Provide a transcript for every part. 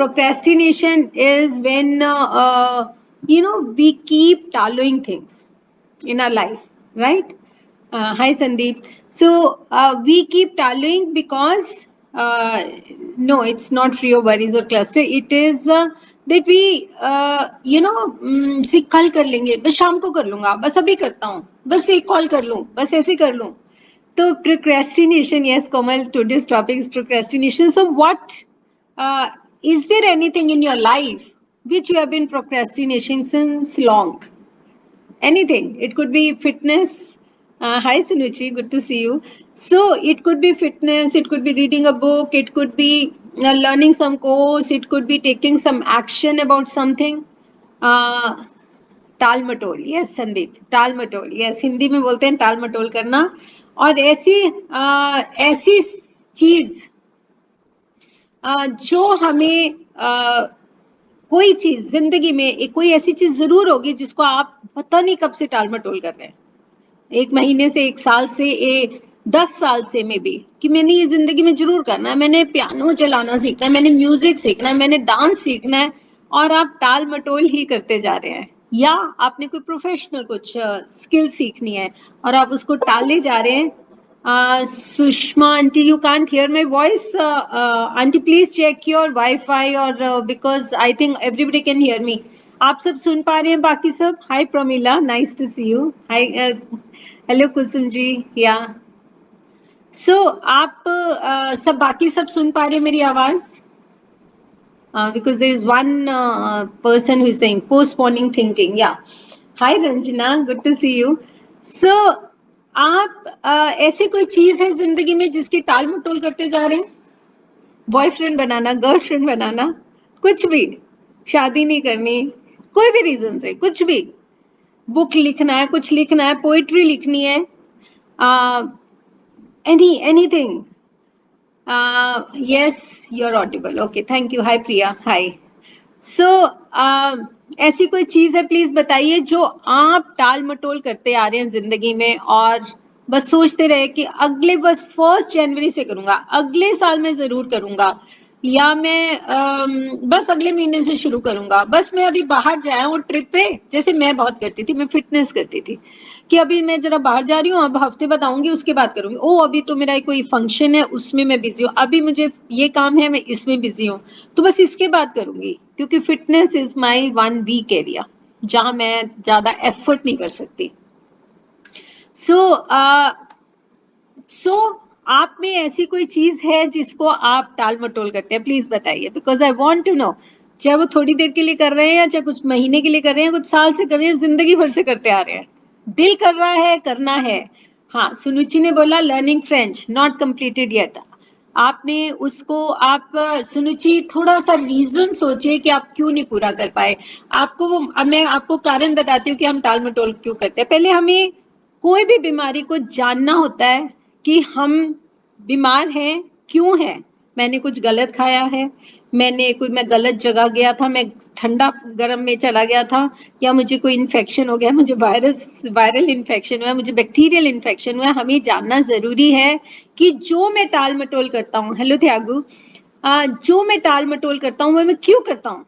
procrastination is when we keep tallowing things in our life, right? Hi Sandeep. So we keep tallowing because no, it's not free of worries or cluster. It is that we see कल कर लेंगे, बस शाम को कर लूंगा, बस अभी करता हूँ, बस एक कॉल कर लूँ, बस ऐसे कर लूँ. So procrastination, yes, Komal, today's topic is procrastination. So what is there anything in your life which you have been procrastination since long? Anything. It could be fitness. Hi Sunuchi, good to see you. So it could be fitness, it could be reading a book, it could be learning some course, it could be taking some action about something. टाल मटोल, yes Sandeep, टाल मटोल, yes, Hindi में बोलते हैं टाल मटोल करना. और ऐसी चीज जो हमें कोई चीज जिंदगी में कोई ऐसी चीज जरूर होगी जिसको आप पता नहीं कब से टाल मटोल कर रहे हैं, 1 महीने से, 1 साल से, 10 साल से मे बी, कि मैंने ये जिंदगी में जरूर करना है, मैंने पियानो चलाना सीखना है, मैंने म्यूजिक सीखना है, मैंने डांस सीखना है, और आप टाल मटोल ही करते जा रहे हैं. या आपने कोई प्रोफेशनल कुछ स्किल सीखनी है और आप उसको टाले जा रहे हैं. Sushma aunty, you can't hear my voice. Aunty please check your wifi, और because I think everybody can hear me. आप सब सुन पा रहे हैं बाकी सब? Hi Pramila, nice to see you. Hi, hello Kusum ji. Yeah so आप सब बाकी सब सुन पा रहे हैं मेरी आवाज? Because there is one person who is saying postponing thinking. Yeah. Hi Ranjana, good to see you. So आप ऐसे कोई चीज है जिंदगी में जिसकी टाल मटोल करते जा रहे हैं? बॉयफ्रेंड बनाना, गर्लफ्रेंड बनाना, कुछ भी, शादी नहीं करनी, कोई भी रीजन से, कुछ भी, बुक लिखना है, कुछ लिखना है, पोइट्री लिखनी है, anything. Yes, you're audible. Okay, thank you. Hi Priya. Hi. So ऐसी कोई चीज है प्लीज बताइए जो आप टाल मटोल करते आ रहे हैं जिंदगी में, और बस सोचते रहे कि अगले, बस 1 जनवरी से करूंगा, अगले साल में जरूर करूंगा, या मैं बस अगले महीने से शुरू करूंगा, बस मैं अभी बाहर जाया हूँ ट्रिप पे. जैसे मैं बहुत करती थी, मैं फिटनेस करती थी, कि अभी मैं जरा बाहर जा रही हूँ, अब हफ्ते बताऊंगी, उसके बाद करूंगी. ओ अभी तो मेरा कोई फंक्शन है, उसमें मैं बिजी हूँ, अभी मुझे ये काम है, मैं इसमें बिजी हूँ, तो बस इसके बाद करूंगी, क्योंकि fitness is my 1 weak area जहां मैं ज्यादा एफर्ट नहीं कर सकती. सो आप में ऐसी कोई चीज है जिसको आप टाल मटोल करते हैं? प्लीज बताइए, because I want to know. चाहे वो थोड़ी देर के लिए कर रहे हैं, या चाहे कुछ महीने के लिए कर रहे हैं, कुछ साल से कर रहे हैं, जिंदगी भर से करते आ रहे हैं, दिल कर रहा है, करना है. हाँ, सुनुचि ने बोला learning French, not completed yet. आपने उसको, आप सुनुचि थोड़ा सा रीजन सोचिए कि आप क्यों नहीं पूरा कर पाए. आपको मैं आपको कारण बताती हूँ कि हम टाल मटोल क्यों करते हैं. पहले हमें कोई भी बीमारी को जानना होता है कि हम बीमार हैं, क्यों हैं. मैंने कुछ गलत खाया है, मैं गलत जगह गया था, मैं ठंडा गर्म में चला गया था, या मुझे कोई इन्फेक्शन हो गया, मुझे वायरल इन्फेक्शन हुआ, मुझे बैक्टीरियल इन्फेक्शन हुआ. हमें जानना जरूरी है कि जो मैं टाल मटोल करता हूँ, हेलो त्यागू, जो मैं टाल मटोल करता हूँ वो मैं क्यों करता हूँ?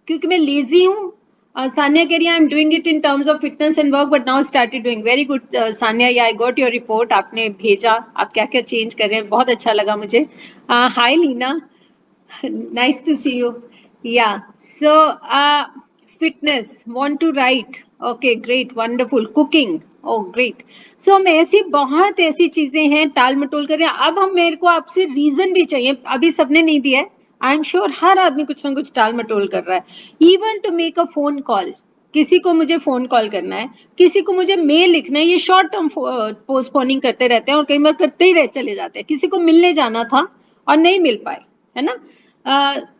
क्योंकि मैं लेजी हूँ? सानिया कह रही है I am doing it in terms of fitness and work but now started doing. Very good Sania, या आई गॉट योर रिपोर्ट, आपने भेजा, आप क्या क्या चेंज कर रहे हैं, बहुत अच्छा लगा मुझे. हाय Leena, nice to see you. Yeah, so fitness, want to write, okay, great, wonderful. Cooking, oh great. So हम ऐसी बहुत ऐसी चीजें हैं टाल मटोल कर रहे हैं. अब हम, मेरे को आपसे रीजन भी चाहिए, अभी सबने नहीं दिया है, आई एम श्योर हर आदमी कुछ ना कुछ टाल मटोल कर रहा है. Even to make a phone call, किसी को मुझे फोन कॉल करना है, किसी को मुझे मेल लिखना है, ये शॉर्ट टर्म पोस्टपोनिंग करते रहते हैं, और कई बार करते ही रह चले जाते हैं. किसी को मिलने जाना था और नहीं मिल पाए, है ना.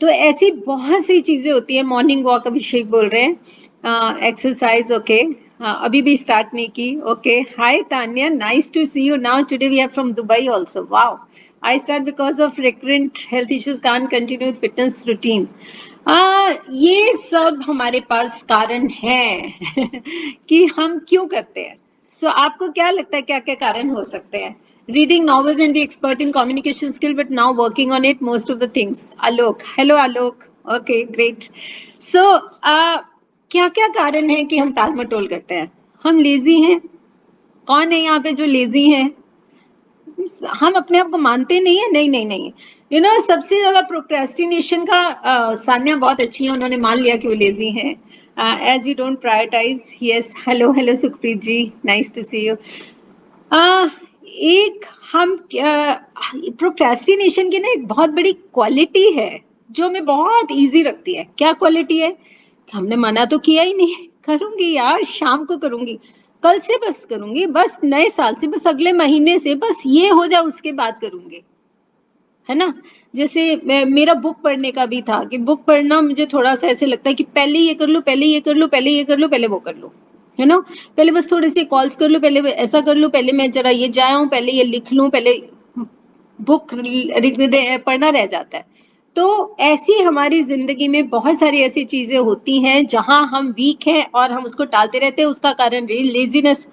तो ऐसी बहुत सी चीजें होती है. मॉर्निंग वॉक, अभिषेक बोल रहे हैं, एक्सरसाइज, ओके, अभी भी स्टार्ट नहीं की. Okay, hi Tanya, nice to see you. Now today we are from Dubai also. Wow, I start because of recurrent health issues, can't continue with fitness routine. ये सब हमारे पास कारण हैं कि हम क्यों करते हैं. सो आपको क्या लगता है क्या क्या कारण हो सकते हैं? Reading novels and be expert in communication skill, but now working on it, most of the things. Alok, hello Alok. Okay great. So क्या क्या कारण है कि हम टाल मटोल करते हैं? हम लेजी हैं। कौन है यहाँ पे जो लेजी है? हम अपने आप को मानते नहीं है? नहीं नहीं नहीं। सबसे ज्यादा प्रोक्रेस्टिनेशन का सान्या बहुत अच्छी है, उन्होंने मान लिया कि वो लेजी है। As you don't prioritise. Yes, hello hello Sukhpreet ji, nice to see you. एक हम प्रोक्रेस्टिनेशन की ना एक बहुत बड़ी क्वालिटी है जो हमें बहुत इजी रखती है। क्या क्वालिटी है? हमने मना तो किया ही नहीं, करूंगी यार, शाम को करूंगी, कल से बस करूंगी, बस नए साल से, बस अगले महीने से, बस ये हो जाए उसके बाद करूंगी, है ना। जैसे मेरा बुक पढ़ने का भी था कि बुक पढ़ना मुझे थोड़ा सा ऐसे लगता है कि पहले ये कर लो, पहले ये कर लो, पहले ये कर लो, पहले वो कर लो, है ना। पहले बस थोड़े से कॉल्स कर लो, पहले ऐसा कर लो, पहले मैं जरा ये जाऊं, पहले ये लिख लूं, पहले बुक पढ़ना रह जाता है। तो ऐसी हमारी जिंदगी में बहुत सारी ऐसी चीजें होती हैं जहां हम वीक हैं और हम उसको टालते रहते हैं। उसका कारण लेजीनेस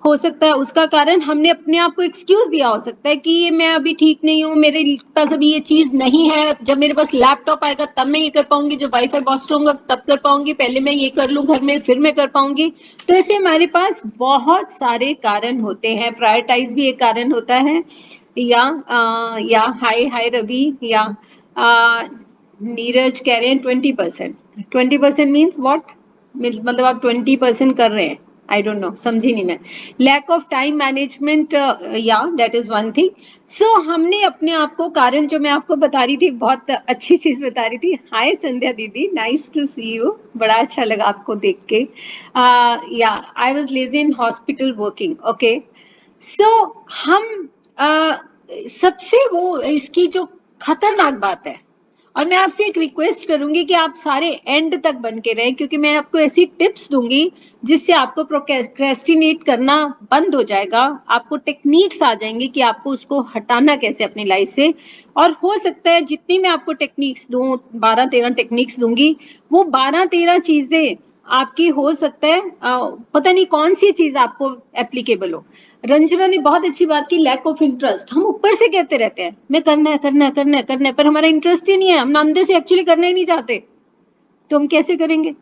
हो सकता है, उसका कारण हमने अपने आप को एक्सक्यूज दिया हो सकता है कि ये मैं अभी ठीक नहीं हूँ, मेरे पास अभी ये चीज नहीं है, जब मेरे पास लैपटॉप आएगा तब मैं ये कर पाऊंगी, जब वाईफाई बॉस्ट होगा तब कर पाऊंगी, पहले मैं ये कर लूं घर में फिर मैं कर पाऊंगी। तो ऐसे हमारे पास बहुत सारे कारण होते हैं। प्रायोरिटाइज भी एक कारण होता है। या हाय हाय रवि, या नीरज कह रहे हैं 20%। 20% मीन्स व्हाट? मतलब आप 20% कर रहे हैं? आई डोंट नो, समझी नहीं मैं। लैक ऑफ टाइम मैनेजमेंट, या दैट इज वन थिंग। सो हमने अपने आप को कारण, जो मैं आपको बता रही थी, बहुत अच्छी चीज बता रही थी। हाय संध्या दीदी, नाइस टू सी यू, बड़ा अच्छा लगा आपको देख के। Yeah I was lazy in hospital working. Okay. So हम सबसे वो इसकी जो खतरनाक बात है, और मैं आपसे एक रिक्वेस्ट करूंगी कि आप सारे एंड तक बन के रहें, क्योंकि मैं आपको ऐसी टिप्स दूंगी जिससे आपको प्रोक्रेस्टिनेट करना बंद हो जाएगा। आपको टेक्निक्स आ जाएंगी कि आपको उसको हटाना कैसे अपनी लाइफ से। और हो सकता है जितनी मैं आपको टेक्निक्स दूं, 12-13 टेक्निक्स दूंगी, वो 12-13 चीजें आपकी हो सकता है पता नहीं कौन सी चीज आपको एप्लीकेबल हो। रंजना ने बहुत अच्छी बात की, लैक ऑफ इंटरेस्ट। हम ऊपर से कहते रहते हैं मैं करना है करना है करना है करना है, पर हमारा इंटरेस्ट ही नहीं है, हम अंदर से एक्चुअली करना ही नहीं चाहते, तो हम कैसे करेंगे?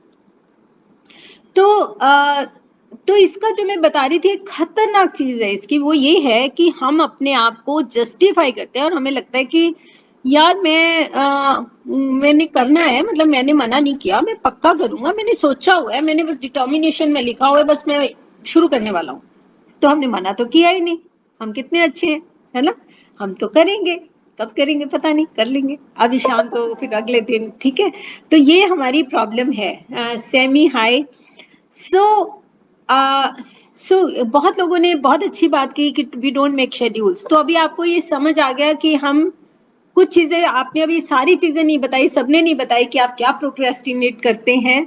तो तो इसका जो मैं बता रही थी, एक खतरनाक चीज है इसकी, वो ये है कि हम अपने आप को जस्टिफाई करते हैं और हमें लगता है कि यार मैंने करना है, मतलब मैंने मना नहीं किया, मैं पक्का करूंगा, मैंने सोचा हुआ है, मैंने बस डिटर्मिनेशन में लिखा हुआ है, बस मैं शुरू करने वाला हूँ। तो हमने मना तो किया ही नहीं। हम कितने अच्छे हैं, है ना। हम तो करेंगे, कब करेंगे पता नहीं, कर लेंगे अभी शाम को, फिर अगले दिन, ठीक है। तो ये हमारी प्रॉब्लम है। Semi high. सो बहुत लोगों ने बहुत अच्छी बात की कि वी डोंट मेक शेड्यूल्स। तो अभी आपको ये समझ आ गया कि हम कुछ चीजें, आपने अभी सारी चीजें नहीं बताई, सबने नहीं बताई कि आप क्या प्रोक्रेस्टिनेट करते हैं।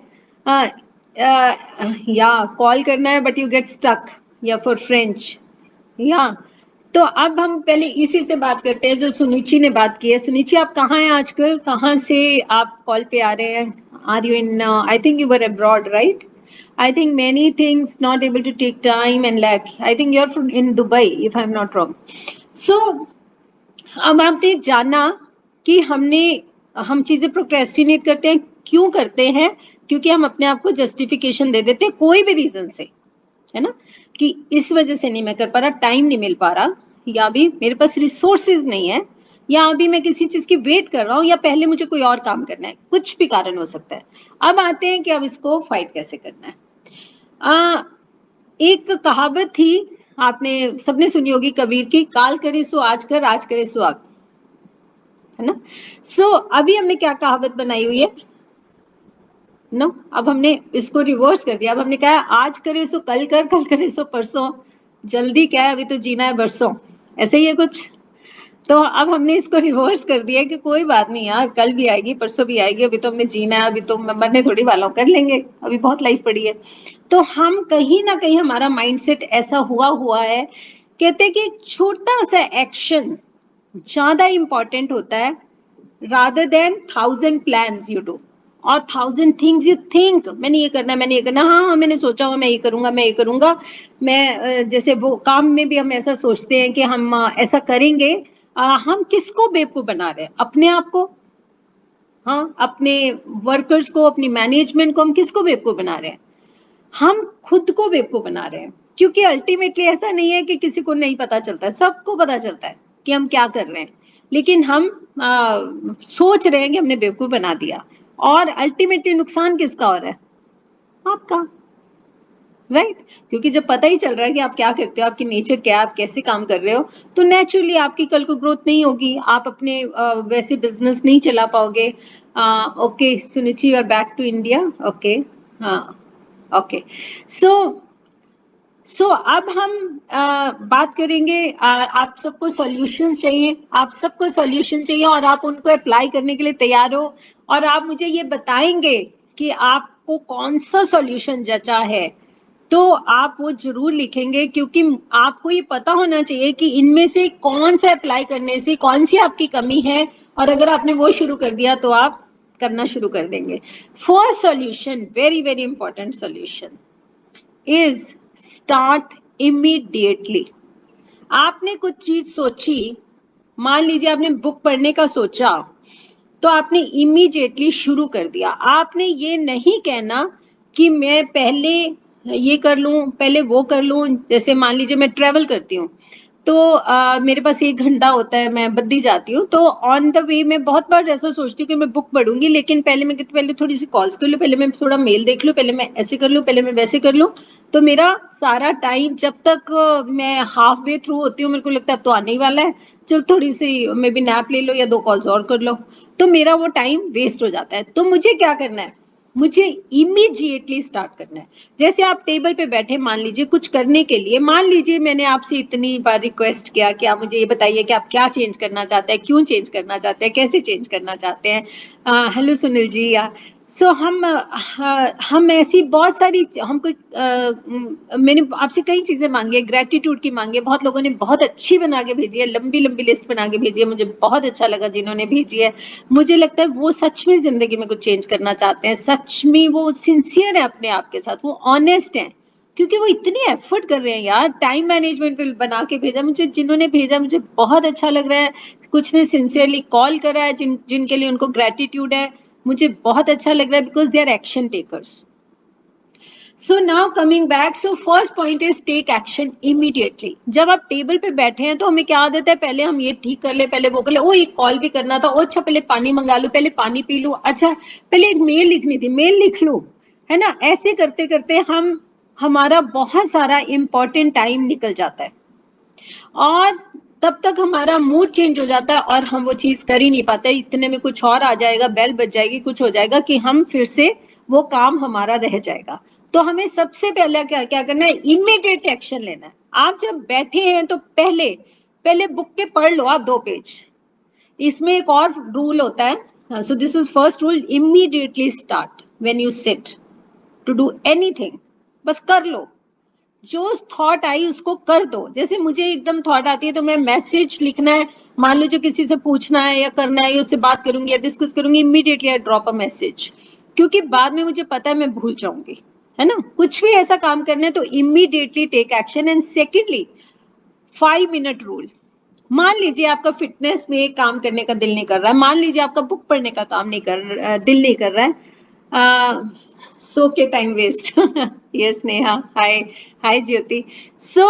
या कॉल करना है बट यू गेट स्टक, या फॉर फ्रेंच, या। तो अब हम पहले इसी से बात करते हैं जो सुनिचि ने बात की है। सुनिचि, आप कहाँ हैं आजकल, कहाँ से आप कॉल पे आ रहे हैं? Are you in, I think you were abroad, right? I think many things not able to take time and lack. I think you're from in Dubai, if I'm not wrong. So अब आपने जाना कि हम चीजें procrastinate करते हैं, क्यों करते हैं? क्योंकि हम अपने आप को जस्टिफिकेशन दे देते हैं कोई भी रीजन से, है ना, कि इस वजह से नहीं मैं कर पा रहा, टाइम नहीं मिल पा रहा, या भी मेरे पास रिसोर्सेज नहीं है, या अभी मैं किसी चीज की वेट कर रहा हूँ, या पहले मुझे कोई और काम करना है, कुछ भी कारण हो सकता है। अब आते हैं कि अब इसको फाइट कैसे करना है। एक कहावत थी, आपने सबने सुनी होगी कबीर की, काल करे सो आज कर, आज करे सो अब, है ना। अभी हमने क्या कहावत बनाई हुई है? नो, अब हमने इसको रिवर्स कर दिया। अब हमने कहा आज करे सो कल कर, कल करे सो परसों, जल्दी क्या है, अभी तो जीना है बरसों, ऐसे ही है कुछ। तो अब हमने इसको रिवर्स कर दिया कि कोई बात नहीं यार, कल भी आएगी, परसों भी आएगी, अभी तो हमने जीना है, अभी तो मरने थोड़ी वाला हूं, कर लेंगे, अभी बहुत लाइफ पड़ी है। तो हम कहीं ना कहीं हमारा माइंडसेट ऐसा हुआ है, कहते हैं कि छोटा सा एक्शन ज्यादा इंपॉर्टेंट होता है rather than 1,000 plans you do और 1,000 things you think। मैंने ये करना, मैंने ये करना, हाँ मैंने सोचा हुआ, मैं ये करूंगा, मैं ये करूंगा। मैं जैसे वो काम में भी हम ऐसा सोचते हैं कि हम ऐसा करेंगे। हम किसको बेवकूफ बना रहे हैं? अपने आप को। हाँ, अपने वर्कर्स को, अपनी मैनेजमेंट को हम किसको बेवकूफ बना रहे हैं? हम खुद को बेवकूफ बना रहे हैं, क्योंकि अल्टीमेटली ऐसा नहीं है कि किसी को नहीं पता चलता है, सबको पता चलता है कि हम क्या कर रहे हैं, लेकिन हम सोच रहे हैं कि हमने बेवकूफ बना दिया, और अल्टीमेटली नुकसान किसका हो रहा है? आपका, राइट? क्योंकि जब पता ही चल रहा है कि आप क्या करते हो, आपकी नेचर क्या है, आप कैसे काम कर रहे हो, तो नेचुरली आपकी कल को ग्रोथ नहीं होगी, आप अपने वैसे बिजनेस नहीं चला पाओगे। ओके सुनिचि, you are back to India. Okay, हाँ, ओके। सो अब हम बात करेंगे, आप सबको सॉल्यूशंस चाहिए, आप सबको सॉल्यूशन चाहिए, और आप उनको अप्लाई करने के लिए तैयार हो, और आप मुझे ये बताएंगे कि आपको कौन सा सॉल्यूशन जचा है, तो आप वो जरूर लिखेंगे, क्योंकि आपको ये पता होना चाहिए कि इनमें से कौन सा अप्लाई करने से कौन सी आपकी कमी है, और अगर आपने वो शुरू कर दिया तो आप करना शुरू कर देंगे। First solution, very very important solution is start immediately. आपने कुछ चीज सोची, मान लीजिए आपने बुक पढ़ने का सोचा, तो आपने इमीडिएटली शुरू कर दिया। आपने ये नहीं कहना कि मैं पहले ये कर लूं, पहले वो कर लूं। जैसे मान लीजिए मैं ट्रेवल करती हूँ, तो मेरे पास 1 घंटा होता है, मैं बद्दी जाती हूँ, तो ऑन द वे मैं बहुत बार ऐसा सोचती हूँ कि मैं बुक पढ़ूंगी, लेकिन पहले थोड़ी सी कॉल्स कर लूँ, पहले मैं थोड़ा मेल देख लूँ, पहले मैं ऐसे कर लूँ, पहले मैं वैसे कर लूँ। तो मेरा सारा टाइम, जब तक मैं हाफ वे थ्रू होती हूँ, मेरे को लगता है अब तो आने ही वाला है, चल थोड़ी सी मे बी नैप ले लो या 2 कॉल्स और कर लो, तो मेरा वो टाइम वेस्ट हो जाता है। तो मुझे क्या करना है? मुझे इमीडिएटली स्टार्ट करना है। जैसे आप टेबल पे बैठे, मान लीजिए कुछ करने के लिए, मान लीजिए मैंने आपसे इतनी बार रिक्वेस्ट किया कि आप मुझे ये बताइए कि आप क्या चेंज करना चाहते हैं, क्यों चेंज करना चाहते हैं, कैसे चेंज करना चाहते हैं। हेलो सुनील जी, या सो हम ऐसी बहुत सारी, हमको मैंने आपसे कई चीजें मांगी है, ग्रेटिट्यूड की मांगी है, बहुत लोगों ने बहुत अच्छी बना के भेजी है, लंबी लंबी लिस्ट बना के भेजी है, मुझे बहुत अच्छा लगा जिन्होंने भेजी है। मुझे लगता है वो सच में जिंदगी में कुछ चेंज करना चाहते हैं, सच में वो सिंसियर है अपने आप के साथ, वो ऑनेस्ट है, क्योंकि वो इतनी एफर्ट कर रहे हैं यार। टाइम मैनेजमेंट पे बना के भेजा मुझे, जिन्होंने भेजा मुझे बहुत अच्छा लग रहा है। कुछ ने सिंसियरली कॉल करा है, जिनके लिए उनको ग्रेटिट्यूड है, मुझे बहुत अच्छा लग रहा है, because they are action takers. So now coming back, so first point is take action immediately. जब आप टेबल पे बैठे हैं तो हमें क्या आदत है, पहले हम ये ठीक कर ले, पहले वो कर ले, ओ एक कॉल भी करना था, ओ अच्छा पहले पानी मंगा लूं, पहले पानी पी लूं, अच्छा पहले एक मेल लिखनी थी, मेल लिख लूं, है ना? ऐसे करते करते हमारा बहुत सारा इंपॉर्टेंट टाइम निकल जाता है, और तब तक हमारा मूड चेंज हो जाता है, और हम वो चीज कर ही नहीं पाते। इतने में कुछ और आ जाएगा, बेल बज जाएगी, कुछ हो जाएगा कि हम फिर से, वो काम हमारा रह जाएगा। तो हमें सबसे पहले क्या क्या करना है? इमीडिएट एक्शन लेना है। आप जब बैठे हैं तो पहले पहले बुक के पढ़ लो आप 2 पेज। इसमें एक और रूल होता है, so this is first rule, immediately start when you sit to do anything. बस कर लो, जो थॉट आई उसको कर दो। जैसे मुझे एकदम थॉट आती है तो मैं मैसेज लिखना है, मान लो जो किसी से पूछना है या करना है, या उससे बात करूंगी या डिस्कस करूंगी, immediately I drop a message, क्योंकि बाद में मुझे पता है मैं भूल जाऊंगी, है ना? कुछ भी ऐसा काम करना है तो immediately take action. And secondly, 5 minute rule. मान लीजिए आपका फिटनेस में काम करने का दिल नहीं कर रहा है, मान लीजिए आपका बुक पढ़ने का काम नहीं कर दिल नहीं कर रहा है, सो के time waste. Yes Neha, hi, hi Jyoti. So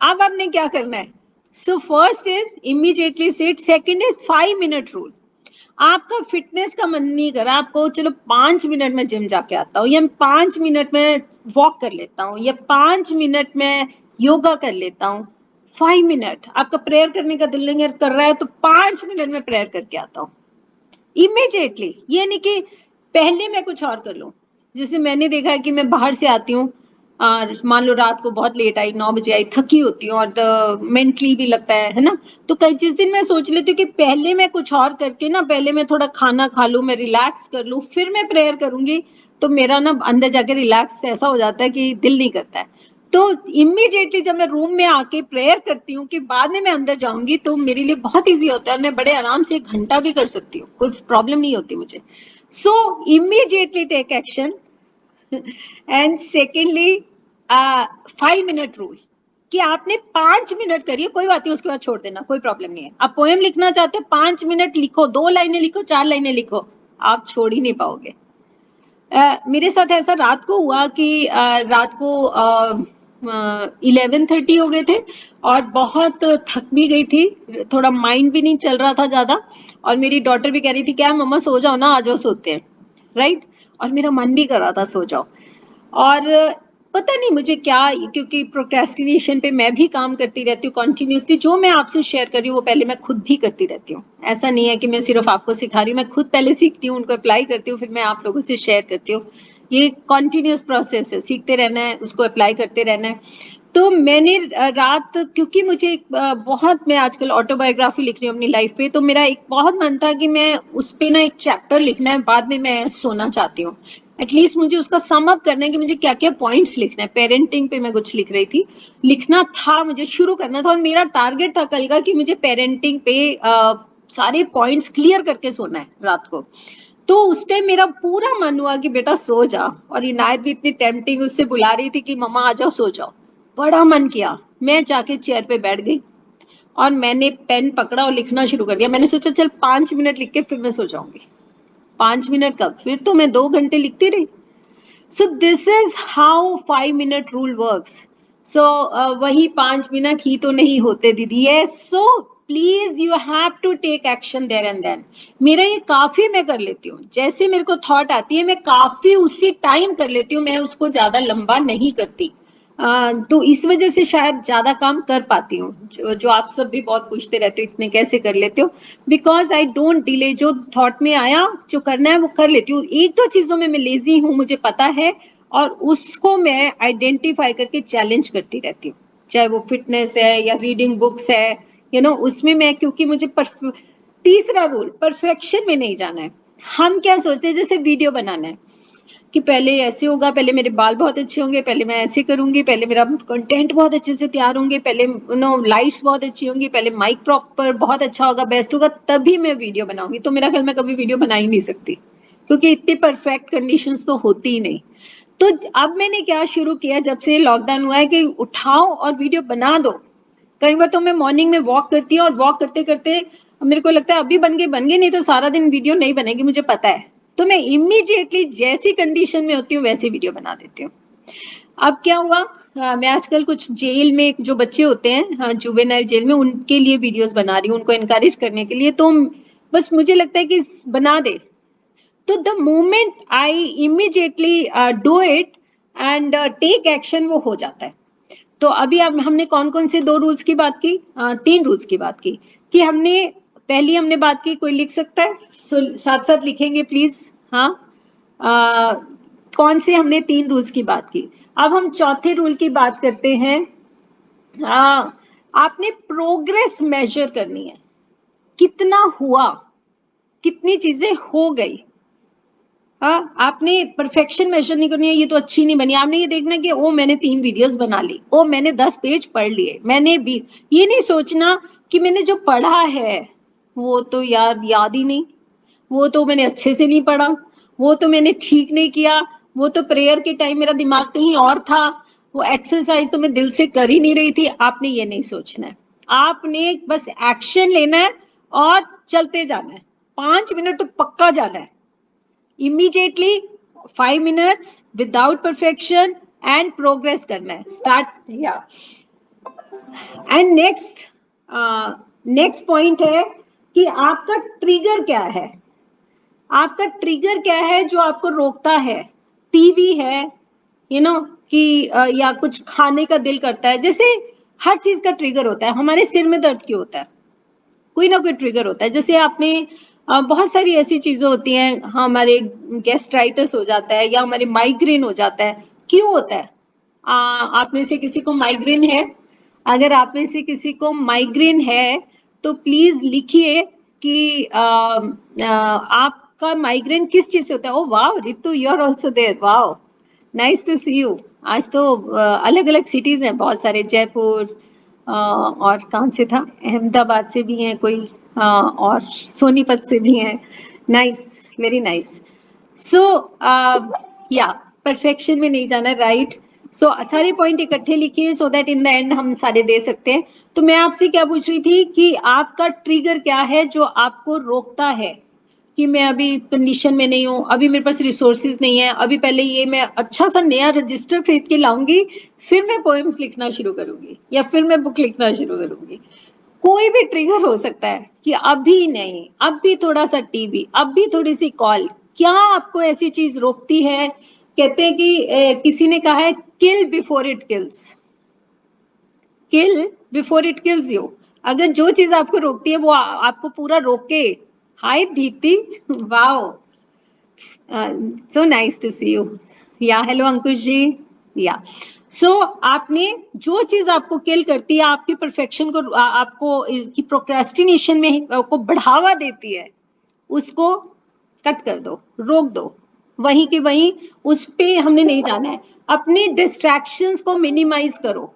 अब आपने क्या करना है? So first is immediately sit, second is 5 minute rule. आपका फिटनेस का मन नहीं कर रहा, आपको चलो 5 मिनट में जिम जाके आता हूँ, या 5 मिनट में वॉक कर लेता हूँ, या 5 मिनट में योगा कर लेता हूँ। 5 मिनट आपका प्रेयर करने का दिल नहीं कर रहा है, तो 5 मिनट में प्रेयर करके आता हूँ इमीडिएटली। ये नहीं कि पहले मैं कुछ और कर लूं। जैसे मैंने देखा है कि मैं बाहर से आती हूँ, मान लो रात को बहुत लेट आई, 9 बजे आई, थकी होती हूँ, और मेंटली भी लगता है ना? तो कई जिस दिन मैं सोच लेती हूँ कि पहले मैं कुछ और करके ना, पहले मैं थोड़ा खाना खा लूं, मैं रिलैक्स कर लूं, फिर मैं प्रेयर करूंगी, तो मेरा ना अंदर जाके रिलैक्स ऐसा हो जाता है कि दिल नहीं करता है। तो इमीडिएटली जब मैं रूम में आके प्रेयर करती हूँ कि बाद में मैं अंदर जाऊंगी, तो मेरे लिए बहुत इजी होता है, और मैं बड़े आराम से 1 घंटा भी कर सकती हूँ, कोई प्रॉब्लम नहीं होती मुझे। So immediately take action. And secondly, 5 minute rule, कि आपने 5 मिनट करिए, कोई बात नहीं, उसके बाद छोड़ देना, कोई प्रॉब्लम नहीं है। आप पोएम लिखना चाहते हो, 5 मिनट लिखो, 2 लाइनें लिखो, 4 लाइनें लिखो, आप छोड़ ही नहीं पाओगे। मेरे साथ ऐसा रात को हुआ कि रात को 11:30 हो गए थे और बहुत थक भी गई थी, थोड़ा माइंड भी नहीं चल रहा था ज्यादा, और मेरी डॉटर भी कह रही थी क्या मम्मा सो जाओ ना, आ जाओ सोते हैं, राइट। और मेरा मन भी कर रहा था सो जाओ, और पता नहीं मुझे क्या, क्योंकि प्रोक्रेस्टिनेशन पे मैं भी काम करती रहती हूँ कॉन्टिन्यूसली, जो मैं आपसे शेयर कर रही हूँ वो पहले मैं खुद भी करती रहती हूँ। ऐसा नहीं है कि मैं सिर्फ आपको सिखा रही हूँ, मैं खुद पहले सीखती हूँ, उनको अप्लाई करती हूँ, फिर मैं आप लोगों से शेयर करती हूँ। ये कॉन्टिन्यूस प्रोसेस है, सीखते रहना है, उसको अप्लाई करते रहना है। तो मैंने रात, क्योंकि मुझे बहुत, मैं आजकल ऑटोबायोग्राफी लिख रही हूँ अपनी लाइफ पे, तो मेरा एक बहुत मन था कि मैं उस पे ना एक चैप्टर लिखना है, बाद में मैं सोना चाहती हूँ, एटलीस्ट मुझे उसका सम अप करना है कि मुझे क्या क्या पॉइंट्स लिखना है। पेरेंटिंग पे मैं कुछ लिख रही थी, लिखना था, मुझे शुरू करना था, और मेरा टारगेट था कल का कि मुझे पेरेंटिंग पे सारे पॉइंट्स क्लियर करके सोना है रात को। तो उस टाइम मेरा पूरा मन हुआ कि बेटा सो जा, और इनायत भी इतनी टेम्पटिंग उससे बुला रही थी कि मम्मा आ जाओ सो जाओ, बड़ा मन किया, मैं जाके चेयर पे बैठ गई और मैंने पेन पकड़ा और लिखना शुरू कर दिया। मैंने सोचा चल 5 मिनट लिख के फिर मैं सो जाऊंगी। 5 मिनट कब, फिर तो मैं 2 घंटे लिखती रही। So this is how 5 minute rule works. So वही 5 मिनट ही तो नहीं होते दीदी। Yes, so please you have to take action there and then. मेरा ये काफी मैं कर लेती हूँ, जैसे मेरे को थॉट आती है मैं काफी उसी टाइम कर लेती हूँ, मैं उसको ज्यादा लंबा नहीं करती। तो इस वजह से शायद ज्यादा काम कर पाती हूँ, जो आप सब भी बहुत पूछते रहते हो इतने कैसे कर लेते हो, बिकॉज आई डोंट डिले। जो थॉट में आया जो करना है वो कर लेती हूँ। एक दो चीजों में मैं लेजी हूँ मुझे पता है, और उसको मैं आइडेंटिफाई करके चैलेंज करती रहती हूँ, चाहे वो फिटनेस है या रीडिंग बुक्स है, उसमें मैं, क्योंकि मुझे तीसरा रूल, परफेक्शन में नहीं जाना है। हम क्या सोचते हैं, जैसे वीडियो बनाना है कि पहले ऐसे होगा, पहले मेरे बाल बहुत अच्छे होंगे, पहले मैं ऐसे करूंगी, पहले मेरा कंटेंट बहुत अच्छे से तैयार होंगे, पहले लाइट्स बहुत अच्छी होंगी, पहले माइक प्रॉपर बहुत अच्छा होगा, बेस्ट होगा, तभी मैं वीडियो बनाऊंगी। तो मेरा ख्याल मैं कभी वीडियो बना ही नहीं सकती, क्योंकि इतनी परफेक्ट कंडीशंस तो होती ही नहीं। तो अब मैंने क्या शुरू किया, जब से लॉकडाउन हुआ है, कि उठाओ और वीडियो बना दो। कई बार तो मैं मॉर्निंग में वॉक करती हूँ और वॉक करते करते मेरे को लगता है अभी बन गए, नहीं तो सारा दिन वीडियो नहीं बनेगी, मुझे पता है। तो मैं इमीडिएटली जैसी कंडीशन में होती हूँ वैसी वीडियो बना देती हूँ। अब क्या हुआ, मैं आजकल कुछ जेल में जो बच्चे होते हैं, जुवेनाइल जेल में, उनके लिए वीडियोस बना रही हूँ, उनको एनकरेज करने के लिए। तो बस मुझे लगता है कि बना दे, तो the moment I immediately do it and take action, वो हो जाता है। तो अभी अब हमने कौन कौन से 2 रूल्स की बात की, 3 रूल्स की बात की, कि पहली हमने बात की, कोई लिख सकता है, साथ साथ लिखेंगे प्लीज। हाँ, आ, कौन से हमने 3 रूल्स की बात की। अब हम चौथे रूल की बात करते हैं। आपने प्रोग्रेस मेजर करनी है, कितना हुआ, कितनी चीजें हो गई। हाँ, आपने परफेक्शन मेजर नहीं करनी है, ये तो अच्छी नहीं बनी। आपने ये देखना कि ओ मैंने 3 वीडियोस बना ली, ओ मैंने 10 पेज पढ़ लिए, मैंने 20, ये नहीं सोचना कि मैंने जो पढ़ा है वो तो यार याद ही नहीं, वो तो मैंने अच्छे से नहीं पढ़ा, वो तो मैंने ठीक नहीं किया, वो तो प्रेयर के टाइम मेरा दिमाग कहीं और था, वो एक्सरसाइज तो मैं दिल से कर ही नहीं रही थी। आपने ये नहीं सोचना है, आपने बस एक्शन लेना है और चलते जाना है। 5 मिनट तो पक्का जाना है, immediately 5 minutes without perfection and progress करना है, start। yeah, and next point है कि आपका ट्रिगर क्या है। आपका ट्रिगर क्या है जो आपको रोकता है। टीवी है, कि या कुछ खाने का दिल करता है, जैसे हर चीज का ट्रिगर होता है। हमारे सिर में दर्द क्यों होता है, कोई ना कोई ट्रिगर होता है। जैसे आपने बहुत सारी ऐसी चीजें होती हैं, हमारे गैस्ट्राइटिस हो जाता है या हमारे माइग्रेन हो जाता है, क्यों होता है। आप में से किसी को माइग्रेन है, अगर आप में से किसी को माइग्रेन है तो प्लीज लिखिए कि आपका माइग्रेन किस चीज से होता है। ओ वाह Ritu, you are also there, वाह, नाइस टू सी यू। आज तो अलग अलग सिटीज हैं बहुत सारे, जयपुर और कहाँ से था, अहमदाबाद से भी हैं कोई, और सोनीपत से भी हैं। Nice, very nice. सो या परफेक्शन में नहीं जाना, राइट। सो सारे पॉइंट इकट्ठे लिखिए so that in the end हम सारे दे सकते हैं। तो मैं आपसे क्या पूछ रही थी कि आपका ट्रिगर क्या है जो आपको रोकता है, कि मैं अभी कंडीशन में नहीं हूँ, अभी मेरे पास रिसोर्सेज नहीं है, अभी पहले ये मैं अच्छा सा नया रजिस्टर खरीद के लाऊंगी, फिर मैं पोएम्स लिखना शुरू करूंगी या फिर मैं बुक लिखना शुरू करूंगी। कोई भी ट्रिगर हो सकता है कि अभी नहीं, अभी थोड़ा सा टीवी, अभी थोड़ी सी कॉल। क्या आपको ऐसी चीज रोकती है? कहते हैं कि किसी ने कहा है kill before it kills, kill before it kills you. अगर जो चीज आपको रोकती है वो आपको पूरा रोके। Hi Deepti, wow, so nice to see you. Yeah hello Ankush ji. Yeah so आपने जो चीज आपको किल करती है, आपकी परफेक्शन को, आपको इसकी प्रोक्रेस्टिनेशन में आपको बढ़ावा देती है, उसको कट कर दो, रोक दो, वहीं के वहीं। उस पे हमने नहीं जाना है। अपने डिस्ट्रैक्शंस को मिनिमाइज करो।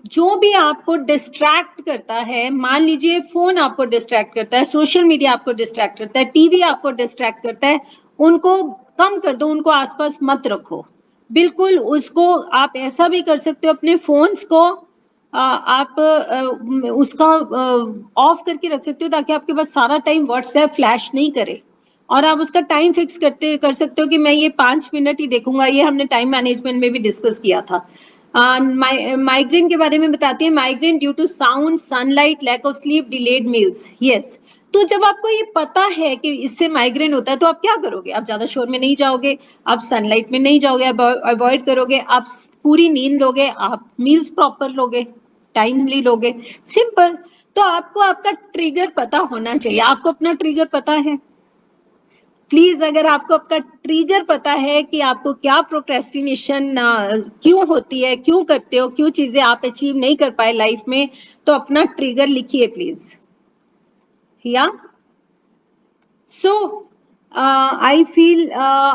जो भी आपको डिस्ट्रैक्ट करता है, मान लीजिए फोन आपको डिस्ट्रैक्ट करता है, सोशल मीडिया आपको डिस्ट्रैक्ट करता है, टीवी आपको डिस्ट्रैक्ट करता है, उनको कम कर दो, उनको आसपास मत रखो। बिल्कुल उसको आप ऐसा भी कर सकते हो, अपने फोन्स को आप उसका ऑफ करके रख सकते हो ताकि आपके पास सारा टाइम व्हाट्सएप फ्लैश नहीं करे। और आप उसका टाइम फिक्स कर सकते हो कि मैं ये 5 मिनट ही देखूंगा। ये हमने टाइम मैनेजमेंट में भी डिस्कस किया था। माइग्रेन के बारे में बताती है, migraine due to sound, sunlight, lack of sleep, delayed meals. Yes, तो जब आपको ये पता है कि इससे माइग्रेन होता है तो आप क्या करोगे? आप ज्यादा शोर में नहीं जाओगे, आप सनलाइट में नहीं जाओगे, आप अवॉइड करोगे, आप पूरी नींद लोगे, आप मील्स प्रॉपर लोगे, टाइमली लोगे, सिंपल। तो आपको आपका ट्रिगर पता होना चाहिए। आपको अपना ट्रिगर पता है? प्लीज, अगर आपको आपका ट्रिगर पता है कि आपको क्या प्रोक्रेस्टिनेशन क्यों होती है, क्यों करते हो, क्यों चीजें आप अचीव नहीं कर पाए लाइफ में, तो अपना ट्रिगर लिखिए प्लीज। या सो I feel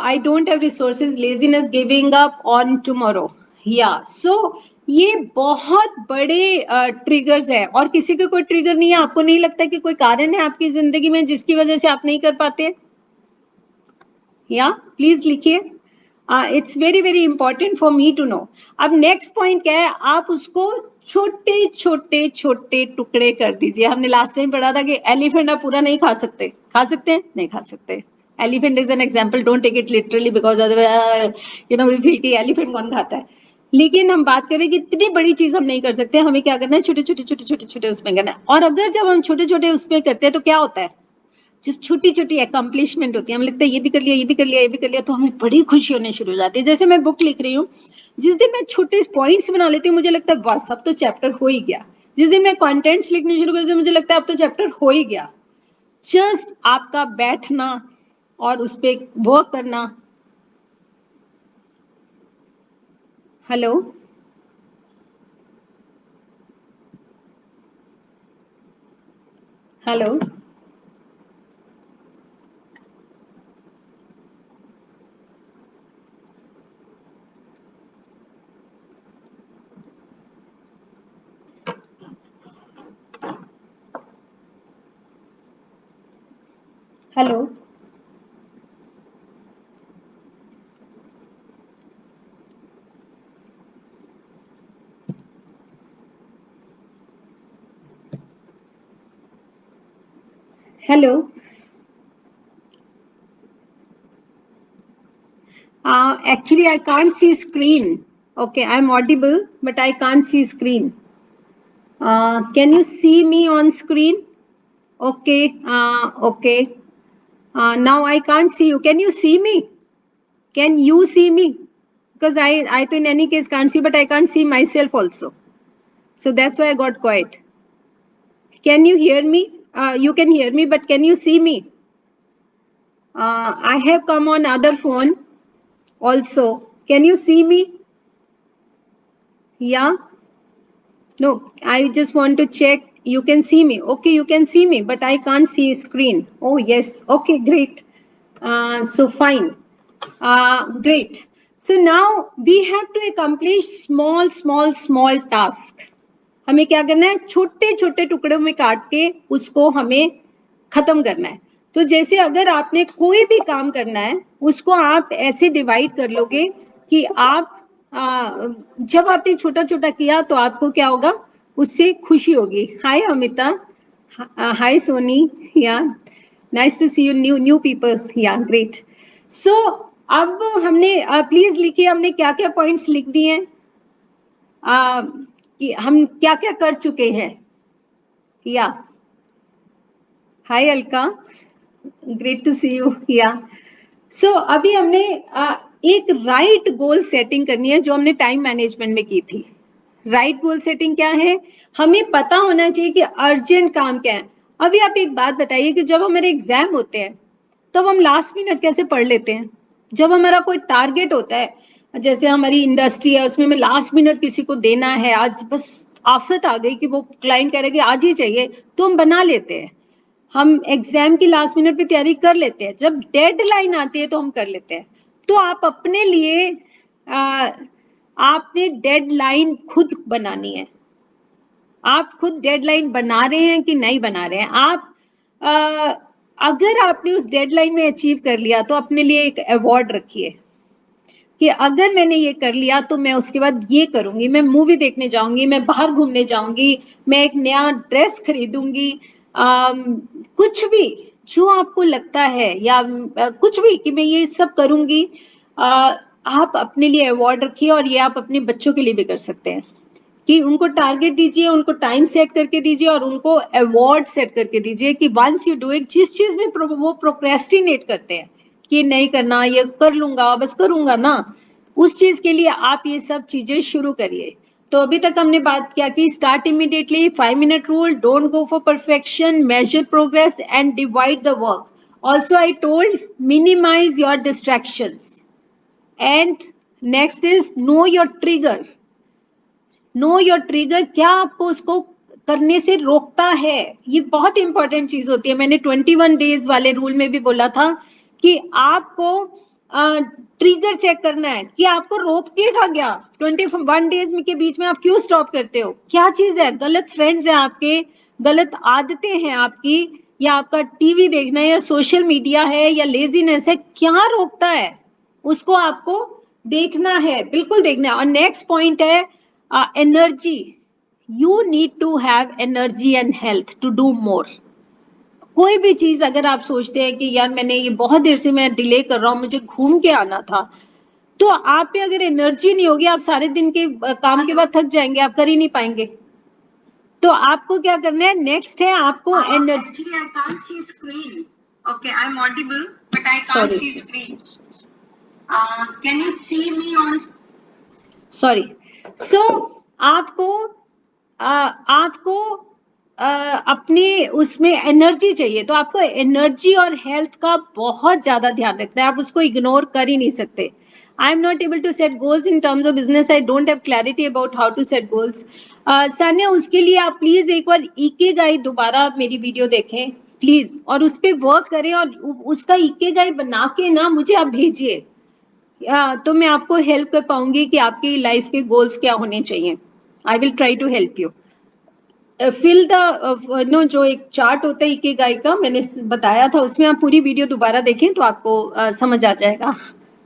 I don't have resources, laziness, giving up on tomorrow. या सो ये बहुत बड़े ट्रिगर्स है। और किसी का कोई ट्रिगर नहीं है? आपको नहीं लगता कि कोई कारण है आपकी जिंदगी में जिसकी वजह से आप नहीं कर पाते? या प्लीज लिखिए। It's very very important for me to know. अब नेक्स्ट पॉइंट क्या है? आप उसको छोटे छोटे छोटे टुकड़े कर दीजिए। हमने लास्ट टाइम पढ़ा था कि एलिफेंट आप पूरा नहीं खा सकते। खा सकते हैं? नहीं खा सकते। Elephant is an example, don't take it literally, because you know we feel कि एलिफेंट कौन खाता है। लेकिन हम बात करें कि इतनी बड़ी चीज हम नहीं कर सकते, हमें क्या करना है? छोटे छोटे छोटे छोटे छोटे उसमें करना है। और अगर जब हम छोटे छोटे उसमें करते हैं तो क्या होता है? जब छोटी छोटी अकम्पलिशमेंट होती है, हमें लगता है ये भी कर लिया, ये भी कर लिया, ये भी कर लिया, तो हमें बड़ी खुशी होने शुरू हो जाती है। जैसे मैं बुक लिख रही हूँ, जिस दिन मैं छोटे पॉइंट्स बना लेती हूँ, मुझे लगता है बस अब तो चैप्टर हो ही गया। जिस दिन मैं कंटेंट्स लिखने शुरू करती हूँ, मुझे लगता है अब तो चैप्टर हो ही गया। जस्ट आपका बैठना और उस पर वर्क करना। Hello, hello, hello, hello. Actually, I can't see screen. Okay, I'm audible, but I can't see screen. Can you see me on screen? Okay, okay. Now I can't see you. Can you see me? Can you see me? Because I in any case can't see, but I can't see myself also. So that's why I got quiet. Can you hear me? You can hear me, but can you see me? I have come on other phone also. Can you see me? Yeah. No, I just want to check. You can see me. Okay, you can see me, but I can't see screen. Oh, yes. Okay, great. So fine. Great. So now we have to accomplish small, small, small task. हमें क्या करना है? छोटे छोटे टुकड़ों में काट के उसको हमें खत्म करना है। तो जैसे अगर आपने कोई भी काम करना है, उसको आप ऐसे डिवाइड कर लोगे कि आप जब आपने छोटा छोटा किया तो आपको क्या होगा? उससे खुशी होगी। हाय Amita, hi Soni. Yeah nice to see you, new people, yeah great. So अब हमने प्लीज लिखिए हमने क्या क्या पॉइंट्स लिख दिए हैं, कि हम क्या क्या कर चुके हैं। Yeah hi Alka, great to see you. Yeah so अभी हमने एक राइट गोल सेटिंग करनी है जो हमने टाइम मैनेजमेंट में की थी। राइट गोल सेटिंग क्या है, हमें पता होना चाहिए कि अर्जेंट काम क्या है। अभी आप एक बात बताइए कि जब हमारे एग्जाम होते हैं तब हम लास्ट मिनट कैसे पढ़ लेते हैं। जब हमारा कोई टारगेट होता है, जैसे हमारी इंडस्ट्री है उसमें हमें लास्ट मिनट किसी को देना है, आज बस आफत आ गई कि वो क्लाइंट कह रहे कि आज ही चाहिए, तो हम बना लेते हैं। हम एग्जाम की लास्ट मिनट पे तैयारी कर लेते हैं, जब डेडलाइन आती है तो हम कर लेते हैं। तो आप अपने लिए आपने डेडलाइन खुद बनानी है। आप खुद डेडलाइन बना रहे हैं कि नहीं बना रहे हैं। आप अगर आपने उस डेडलाइन में अचीव कर लिया तो अपने लिए एक अवार्ड रखिए कि अगर मैंने ये कर लिया तो मैं उसके बाद ये करूंगी, मैं मूवी देखने जाऊंगी, मैं बाहर घूमने जाऊंगी, मैं एक नया ड्रेस खरीदूंगी, कुछ भी जो आपको लगता है, या कुछ भी कि मैं ये सब करूंगी। आप अपने लिए अवार्ड रखिए, और ये आप अपने बच्चों के लिए भी कर सकते हैं कि उनको टारगेट दीजिए, उनको टाइम सेट करके दीजिए, और उनको अवार्ड सेट करके दीजिए कि वंस यू डू इट, जिस चीज में वो प्रोक्रेस्टिनेट करते हैं कि नहीं करना, ये कर लूंगा, बस करूंगा ना, उस चीज के लिए आप ये सब चीजें शुरू करिए। तो अभी तक हमने बात किया कि start immediately, 5 minute rule, don't go for perfection, measure progress and divide the work. Also I told minimise your distractions, and next is know your trigger. Know your trigger, क्या आपको उसको करने से रोकता है, ये बहुत इंपॉर्टेंट चीज होती है। मैंने 21 डेज वाले रूल में भी बोला था कि आपको ट्रिगर चेक करना है कि आपको रोकेगा क्या। 21 डेज के बीच में आप क्यों स्टॉप करते हो, क्या चीज है, गलत फ्रेंड्स हैं आपके, गलत आदतें हैं आपकी, या आपका टीवी देखना है, या सोशल मीडिया है, या लेजीनेस है, क्या रोकता है उसको आपको देखना है, बिल्कुल देखना है। और नेक्स्ट पॉइंट है energy. You need to have energy and health to do more. कोई भी चीज अगर आप सोचते हैं कि यार मैंने ये बहुत देर से मैं डिले कर रहा हूं, मुझे घूम के आना था, तो आप पे अगर एनर्जी नहीं होगी, आप सारे दिन के काम के बाद थक जाएंगे, आप कर ही नहीं पाएंगे। तो आपको क्या करना है, नेक्स्ट है आपको energy. I can't see screen, okay I am audible but I can't see screen, can you see me on, sorry. So आपको आपको अपने उसमें एनर्जी चाहिए, तो आपको एनर्जी और हेल्थ का बहुत ज्यादा ध्यान रखना है, आप उसको इग्नोर कर ही नहीं सकते। I am not able to set goals in terms of business, I don't have clarity about how to set goals. Sanya, उसके लिए आप प्लीज एक बार इकिगाई दोबारा मेरी वीडियो देखें प्लीज, और उस पर वर्क करें, और उसका इकिगाई बना के ना मुझे आप भेजिए, तो मैं आपको हेल्प कर पाऊंगी कि आपकी लाइफ के गोल्स क्या होने चाहिए। I will try to help you. Fill the no, जो एक चार्ट होता है इकिगाई का, मैंने बताया था, उसमें आप पूरी वीडियो दोबारा देखें तो आपको समझ आ जाएगा।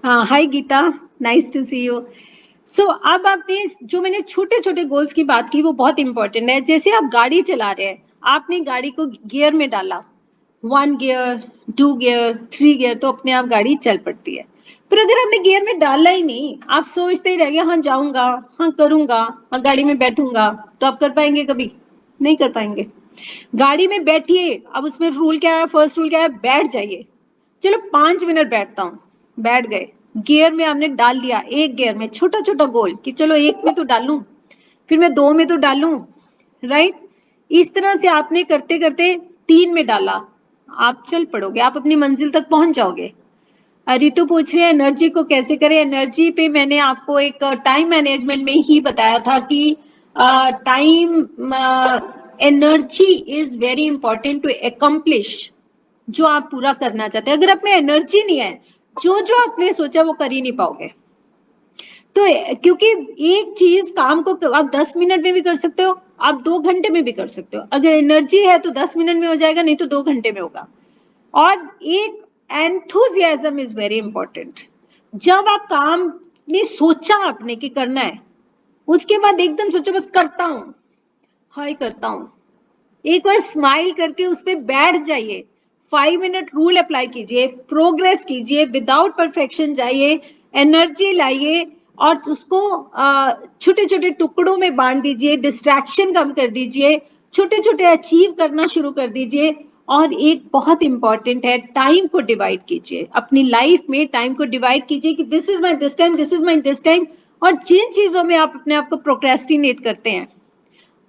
हाँ, hi Geeta, nice to see you. So अब आपने जो मैंने छोटे छोटे गोल्स की बात की वो बहुत इंपॉर्टेंट है। जैसे आप गाड़ी चला रहे हैं, आपने गाड़ी को गियर में डाला, 1 गियर, 2 गियर, 3 गियर, तो अपने आप गाड़ी चल पड़ती है। पर अगर आपने गियर में डाला ही नहीं, आप सोचते ही रह गए, हाँ जाऊंगा, हाँ करूंगा, हाँ गाड़ी में बैठूंगा, तो आप कर पाएंगे कभी? नहीं कर पाएंगे। गाड़ी में बैठिए, अब उसमें रूल क्या है, फर्स्ट रूल क्या है, बैठ जाइए। चलो 5 मिनट बैठता हूँ, बैठ गए, गियर में आपने डाल दिया, 1 गियर में, छोटा छोटा गोल कि चलो 1 में तो डालूं, फिर मैं 2 में तो डालूं, राइट। इस तरह से आपने करते करते 3 में डाला, आप चल पड़ोगे, आप अपनी मंजिल तक पहुंच जाओगे। रितु पूछ रहे हैं एनर्जी को कैसे करें। एनर्जी पे मैंने आपको एक टाइम मैनेजमेंट में ही बताया था कि time energy is very important to accomplish जो आप पूरा करना चाहते हैं। अगर आप में एनर्जी नहीं है, जो जो आपने सोचा वो कर ही नहीं पाओगे। तो क्योंकि एक चीज काम को आप 10 मिनट में भी कर सकते हो, आप 2 घंटे में भी कर सकते हो। अगर एनर्जी है तो 10 मिनट में हो जाएगा, नहीं तो 2 घंटे में होगा। और एक एंथुजियाज्म इज वेरी इंपॉर्टेंट। जब आप काम ने सोचा आपने कि करना है, उसके बाद एकदम सोचो बस करता हूं, हाय करता हूं, एक बार स्माइल करके उस पर बैठ जाइए, 5 मिनट रूल अप्लाई कीजिए, प्रोग्रेस कीजिए, विदाउट परफेक्शन जाइए, एनर्जी लाइए और उसको छोटे छोटे टुकड़ों में बांट दीजिए, डिस्ट्रैक्शन कम कर दीजिए, छोटे छोटे अचीव करना शुरू कर दीजिए। और एक बहुत इंपॉर्टेंट है, टाइम को डिवाइड कीजिए, अपनी लाइफ में टाइम को डिवाइड कीजिए कि this is my this time, this is my this time. और जिन चीजों में आप अपने आप को प्रोक्रेस्टिनेट करते हैं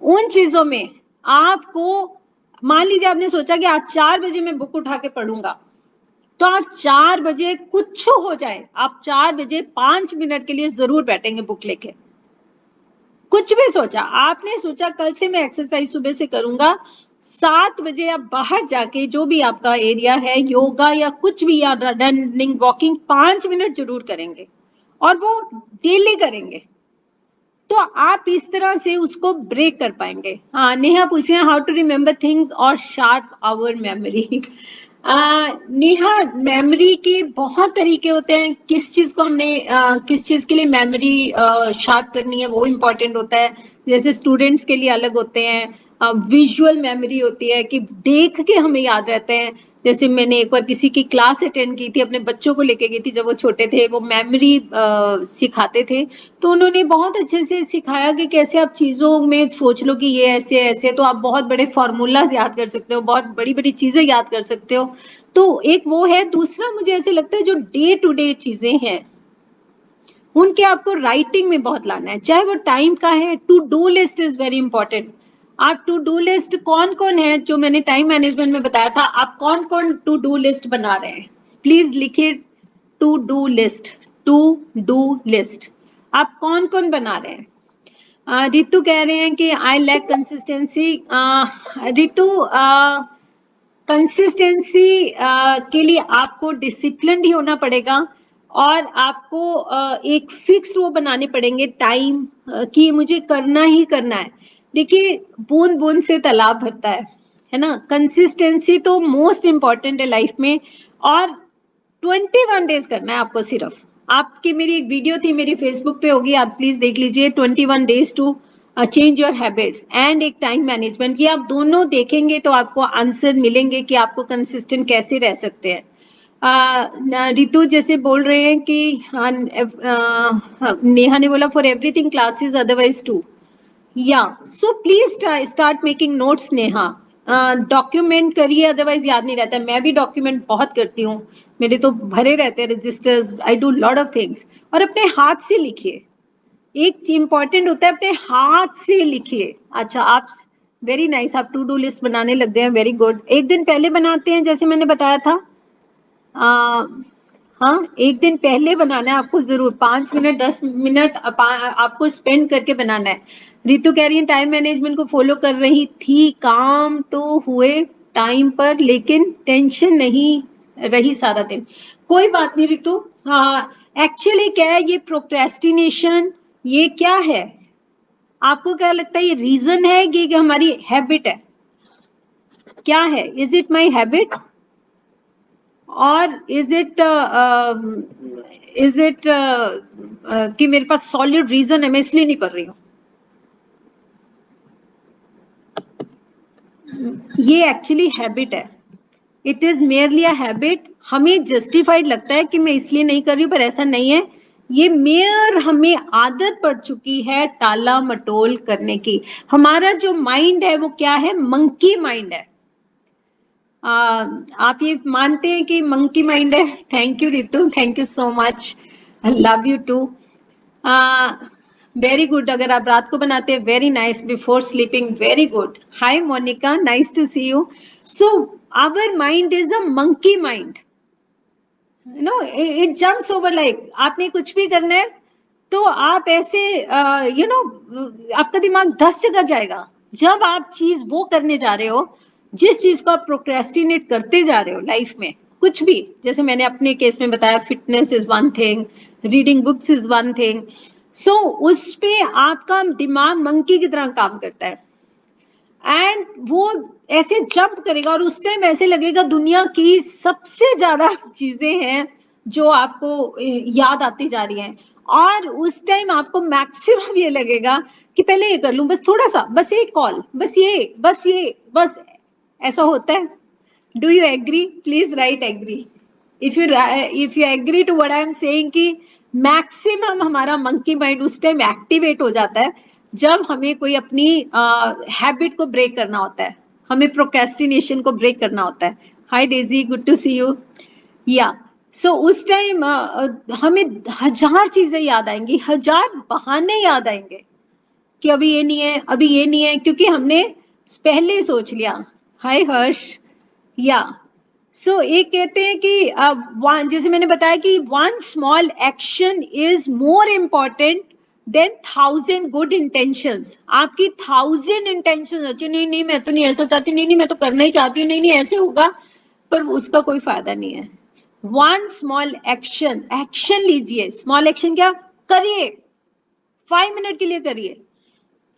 उन चीजों में आपको, मान लीजिए आपने सोचा कि आज 4 बजे मैं बुक उठा के पढ़ूंगा, तो आप 4 बजे कुछ हो जाए, आप 4 बजे 5 मिनट के लिए जरूर बैठेंगे बुक लेके। कुछ भी सोचा, आपने सोचा कल से मैं एक्सरसाइज सुबह से करूंगा, 7 बजे आप बाहर जाके जो भी आपका एरिया है, योगा या कुछ भी, या रनिंग वॉकिंग 5 मिनट जरूर करेंगे और वो डेली करेंगे। तो आप इस तरह से उसको ब्रेक कर पाएंगे। हाँ, नेहा पूछ रहे हैं हाउ टू रिमेम्बर थिंग्स और sharp our memory. Neha, memory के बहुत तरीके होते हैं, किस चीज को हमने किस चीज के लिए मेमोरी शार्प करनी है वो इम्पोर्टेंट होता है। जैसे स्टूडेंट्स के लिए अलग होते हैं, विजुअल मेमोरी होती है कि देख के हमें याद रहते हैं। जैसे मैंने एक बार किसी की क्लास अटेंड की थी, अपने बच्चों को लेके गई थी जब वो छोटे थे, वो मेमोरी सिखाते थे, तो उन्होंने बहुत अच्छे से सिखाया कि कैसे आप चीजों में सोच लो कि ये ऐसे ऐसे, तो आप बहुत बड़े फॉर्मूलाज याद कर सकते हो, बहुत बड़ी बड़ी चीजें याद कर सकते हो। तो एक वो है। दूसरा मुझे ऐसे लगता है जो डे टू डे चीजें हैं उनके आपको राइटिंग में बहुत लाना है, चाहे वो टाइम का है। To do list is very important. आप टू डू लिस्ट कौन कौन है, जो मैंने टाइम मैनेजमेंट में बताया था, आप कौन कौन टू डू लिस्ट बना रहे हैं, प्लीज लिखिए to do list. To do list आप कौन कौन बना रहे हैं। रितु कह रहे हैं कि I lack consistency. Ritu, consistency के लिए आपको डिसिप्लिन ही होना पड़ेगा और आपको एक फिक्स वो बनाने पड़ेंगे टाइम कि मुझे करना ही करना है। देखिए, बूंद बूंद से तालाब भरता है ना। कंसिस्टेंसी तो मोस्ट इंपॉर्टेंट है लाइफ में। और 21 डेज करना है आपको सिर्फ। आपकी मेरी एक वीडियो थी, मेरी फेसबुक पे होगी, आप प्लीज देख लीजिए, 21 days to change your habits and एक टाइम मैनेजमेंट। ये आप दोनों देखेंगे तो आपको आंसर मिलेंगे कि आपको कंसिस्टेंट कैसे रह सकते हैं। रितु जैसे बोल रहे हैं कि नेहा ने बोला for everything classes otherwise too, yeah so please start making notes. Neha, document करिए, अदरवाइज याद नहीं रहता। मैं भी डॉक्यूमेंट बहुत करती हूँ, मेरे तो भरे रहते हैं registers, I do lot of things. और अपने हाथ से लिखिए, एक इंपॉर्टेंट होता है अपने हाथ से लिखिए। अच्छा, आप वेरी नाइस, आप टू डू लिस्ट बनाने लग गए हैं, वेरी गुड। एक दिन पहले बनाते हैं जैसे मैंने बताया था। हाँ, एक दिन पहले बनाना है आपको, जरूर 5 मिनट 10 मिनट आपको स्पेंड करके बनाना है। रितु कह रही है टाइम मैनेजमेंट को फॉलो कर रही थी, काम तो हुए टाइम पर लेकिन टेंशन नहीं रही सारा दिन। कोई बात नहीं रितु। हाँ, एक्चुअली क्या है ये प्रोक्रेस्टिनेशन, ये क्या है, आपको क्या लगता है, ये रीजन है कि हमारी हैबिट है? क्या है, इज इट माई हैबिट और इज इट कि मेरे पास सॉलिड रीजन है, मैं इसलिए नहीं कर रही हूँ? ये एक्चुअली हैबिट है, it is merely a habit. हमें जस्टिफाइड लगता है कि मैं इसलिए नहीं कर रही हूँ, पर ऐसा नहीं है। ये मेयर हमें आदत पड़ चुकी है टाला मटोल करने की। हमारा जो माइंड है वो क्या है, मंकी माइंड है। आप ये मानते हैं कि मंकी माइंड है? Thank you Ritu, thank you so much, love you too. Very good, अगर आप रात को बनाते हैं, very nice, before sleeping, very good. Hi Monica, nice to see you. So our mind is a monkey mind, no, it jumps over. Like आपने कुछ भी करना है तो आप ऐसे आपका दिमाग 10 जगह जाएगा। जब आप चीज वो करने जा रहे हो जिस चीज को आप प्रोक्रेस्टिनेट करते जा रहे हो लाइफ में, कुछ भी, जैसे मैंने अपने केस में बताया, fitness is one thing, reading books is one thing. So उस पे आपका दिमाग मंकी की तरह काम करता है एंड वो ऐसे जंप करेगा और उस टाइम ऐसे लगेगा दुनिया की सबसे ज्यादा चीजें हैं जो आपको याद आती जा रही हैं। और उस टाइम आपको मैक्सिमम ये लगेगा कि पहले ये कर लूं, बस थोड़ा सा, बस एक कॉल, बस ये, बस ये, बस। ऐसा होता है। Do you agree? Please write agree if you agree to what I am saying कि मैक्सिमम हमारा मंकी माइंड उस टाइम एक्टिवेट हो जाता है जब हमें कोई अपनी हैबिट को ब्रेक करना होता है, हमें प्रोक्रेस्टिनेशन को ब्रेक करना होता है. Hi Daisy, good to see you. Yeah so उस टाइम हमें हजार चीजें याद आएंगी, हजार बहाने याद आएंगे कि अभी ये नहीं है, अभी ये नहीं है, क्योंकि हमने पहले ही सोच लिया. हाय हर्ष. या सो एक कहते हैं कि जैसे मैंने बताया कि one small action is more important than 1,000 good intentions. आपकी 1,000 इंटेंशन अच्छी, नहीं नहीं मैं तो नहीं ऐसा चाहती, नहीं नहीं मैं तो करना ही चाहती हूँ, नहीं नहीं ऐसे होगा, पर उसका कोई फायदा नहीं है. वन स्मॉल एक्शन, एक्शन लीजिए. स्मॉल एक्शन क्या करिए, 5 मिनट के लिए करिए,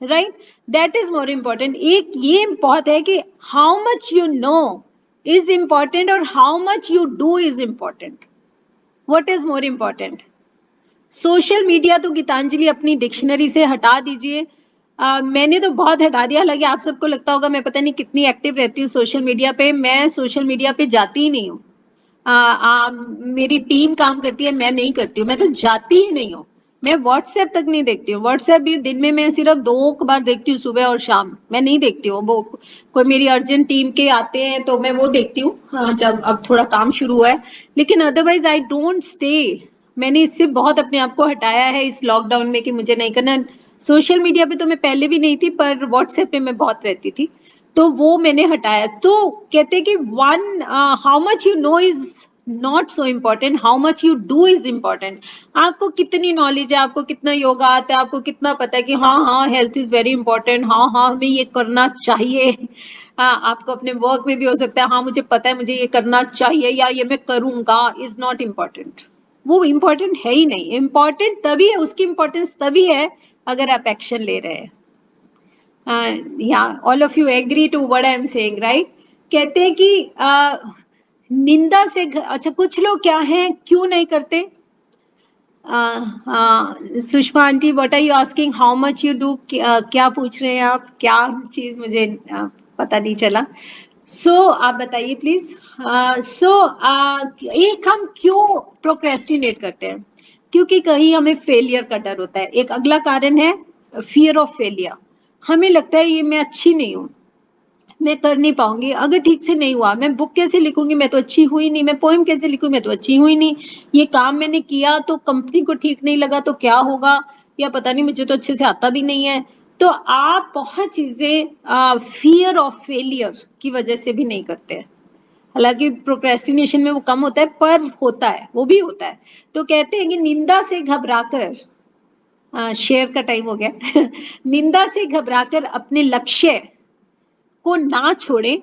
right? That is more important. एक ये बहुत है कि how much you know is important और how much you do is important. What is more important? Social media तो गीतांजलि अपनी डिक्शनरी से हटा दीजिए. मैंने तो बहुत हटा दिया, हालांकि आप सबको लगता होगा मैं पता नहीं कितनी एक्टिव रहती हूँ सोशल मीडिया पे. मैं सोशल मीडिया पे जाती ही नहीं हूँ. मेरी टीम काम करती है, मैं नहीं करती हूँ, मैं तो जाती ही नहीं हूँ. मैं व्हाट्सएप तक नहीं देखती हूँ. व्हाट्सएप भी दिन में मैं सिर्फ 2 बार देखती हूँ, सुबह और शाम. मैं नहीं देखती हूँ. वो कोई मेरी अर्जेंट टीम के आते हैं तो मैं वो देखती हूँ, जब अब थोड़ा काम शुरू हुआ है. लेकिन अदरवाइज आई डोंट स्टे. मैंने इससे बहुत अपने आप को हटाया है इस लॉकडाउन में कि मुझे नहीं करना. सोशल मीडिया पे तो मैं पहले भी नहीं थी, पर व्हाट्सएप पे मैं बहुत रहती थी, तो वो मैंने हटाया. तो कहते कि one how much you know is not so important, how much you do is important. आपको कितनी नॉलेज है, आपको कितना योगा आता है, आपको कितना पता है कि हाँ हाँ हेल्थ इज वेरी इंपॉर्टेंट, हाँ हाँ हमें ये करना चाहिए. आपको अपने वर्क में भी हो सकता है हाँ मुझे पता है मुझे ये करना चाहिए या ये मैं करूंगा, इज नॉट इम्पोर्टेंट. वो इम्पोर्टेंट है ही नहीं. इम्पोर्टेंट तभी है, उसकी इम्पोर्टेंस तभी है अगर आप एक्शन ले रहे हैं. All of you agree to what I am saying, right? कहते हैं कि निंदा से अच्छा कुछ लोग क्या हैं क्यों नहीं करते. Sushma aunty, what are you asking, how much you do, क्या पूछ रहे हैं आप, क्या चीज मुझे पता नहीं चला. सो आप बताइए प्लीज. सो एक हम क्यों प्रोक्रेस्टिनेट करते हैं? क्योंकि कहीं हमें फेलियर का डर होता है. एक अगला कारण है फियर ऑफ फेलियर. हमें लगता है ये मैं अच्छी नहीं हूँ, मैं कर नहीं पाऊंगी, अगर ठीक से नहीं हुआ मैं बुक कैसे लिखूंगी, मैं तो अच्छी हुई नहीं, मैं पोएम कैसे लिखूं, मैं तो अच्छी हुई नहीं, ये काम मैंने किया तो कंपनी को ठीक नहीं लगा तो क्या होगा, या पता नहीं मुझे तो अच्छे से आता भी नहीं है. तो आप बहुत चीजें फियर ऑफ फेलियर की वजह से भी नहीं करते हैं. हालांकि प्रोक्रेस्टिनेशन में वो कम होता है, पर होता है, वो भी होता है. तो कहते हैं कि निंदा से घबराकर, शेयर का टाइम हो गया. निंदा से घबराकर अपने लक्ष्य को ना छोड़े,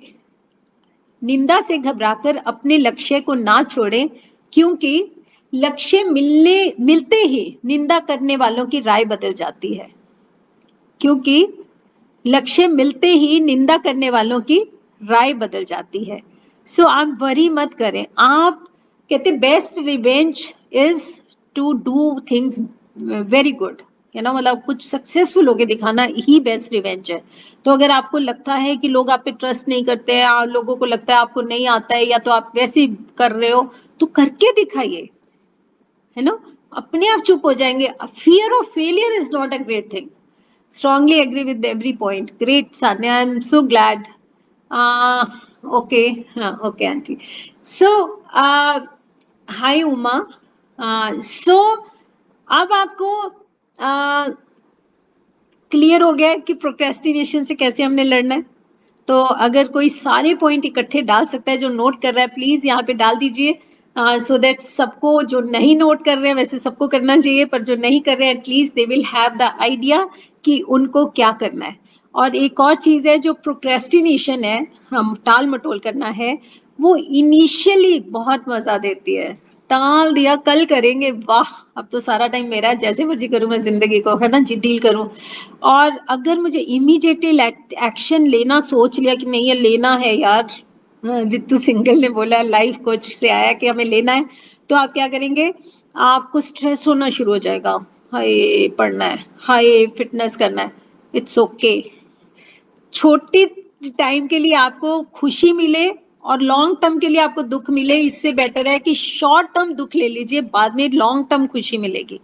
निंदा से घबराकर अपने लक्ष्य को ना छोड़ें, क्योंकि लक्ष्य मिलते ही निंदा करने वालों की राय बदल जाती है. क्योंकि लक्ष्य मिलते ही निंदा करने वालों की राय बदल जाती है. सो आप वरी मत करें. आप कहते best revenge is to do things very good, मतलब कुछ सक्सेसफुल होके दिखाना ही बेस्ट रिवेंज है. तो अगर आपको लगता है कि लोग आप पे ट्रस्ट नहीं करते हैं, लोगों को लगता है आपको नहीं आता है, या तो आप वैसे ही कर रहे हो, तो करके दिखाइए, है ना. अपने आप चुप हो जाएंगे. Fear of failure is not a great thing. Strongly agree with every point. Great, Sanya. I'm so glad. Okay, okay, Auntie. So, hi, Uma. So, अब आपको क्लियर हो गया कि प्रोक्रेस्टिनेशन से कैसे हमने लड़ना है. तो अगर कोई सारे पॉइंट इकट्ठे डाल सकता है, जो नोट कर रहा है प्लीज यहाँ पे डाल दीजिए, सो दैट सबको, जो नहीं नोट कर रहे हैं वैसे सबको करना चाहिए, पर जो नहीं कर रहे हैं at least they will have the idea कि उनको क्या करना है. और एक और चीज है, जो प्रोक्रेस्टिनेशन है, हम टाल मटोल करना है, वो इनिशियली बहुत मजा देती है. टाल दिया, कल करेंगे, वाह अब तो सारा टाइम मेरा है, जैसे मर्जी करूं मैं जिंदगी को, है ना जी, डील करूं. और अगर मुझे इमीडिएटली एक्शन लेना, सोच लिया कि नहीं ये लेना है यार, रितु सिंगल ने बोला, लाइफ कोच से आया कि हमें लेना है, तो आप क्या करेंगे, आपको स्ट्रेस होना शुरू हो जाएगा. हाय पढ़ना है, हाय फिटनेस करना है. It's okay. छोटे टाइम के लिए आपको खुशी मिले और लॉन्ग टर्म के लिए आपको दुख मिले, इससे बेटर है कि शॉर्ट टर्म दुख ले लीजिए, बाद में लॉन्ग टर्म खुशी मिलेगी.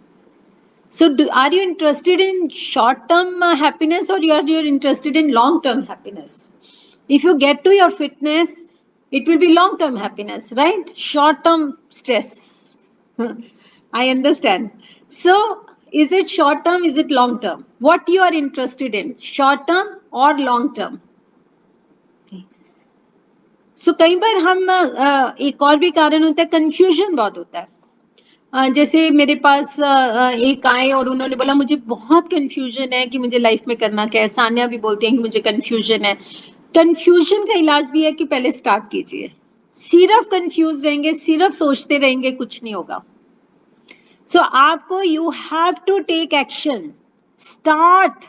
So are you interested in short term happiness, or you're interested in long term happiness? If you get to your fitness, it will be long term happiness, right? Short term stress. I understand. So is it short term, is it long term? What you are interested in, short term or long term? So कई बार हम एक और भी कारण होता है, confusion बहुत होता है. जैसे मेरे पास एक आए और उन्होंने बोला मुझे बहुत कंफ्यूजन है कि मुझे लाइफ में करना क्या है. सान्या भी बोलती हैं कि मुझे कंफ्यूजन है. कंफ्यूजन का इलाज भी है कि पहले स्टार्ट कीजिए. सिर्फ कंफ्यूज रहेंगे, सिर्फ सोचते रहेंगे, कुछ नहीं होगा. सो आपको you have to take action, start.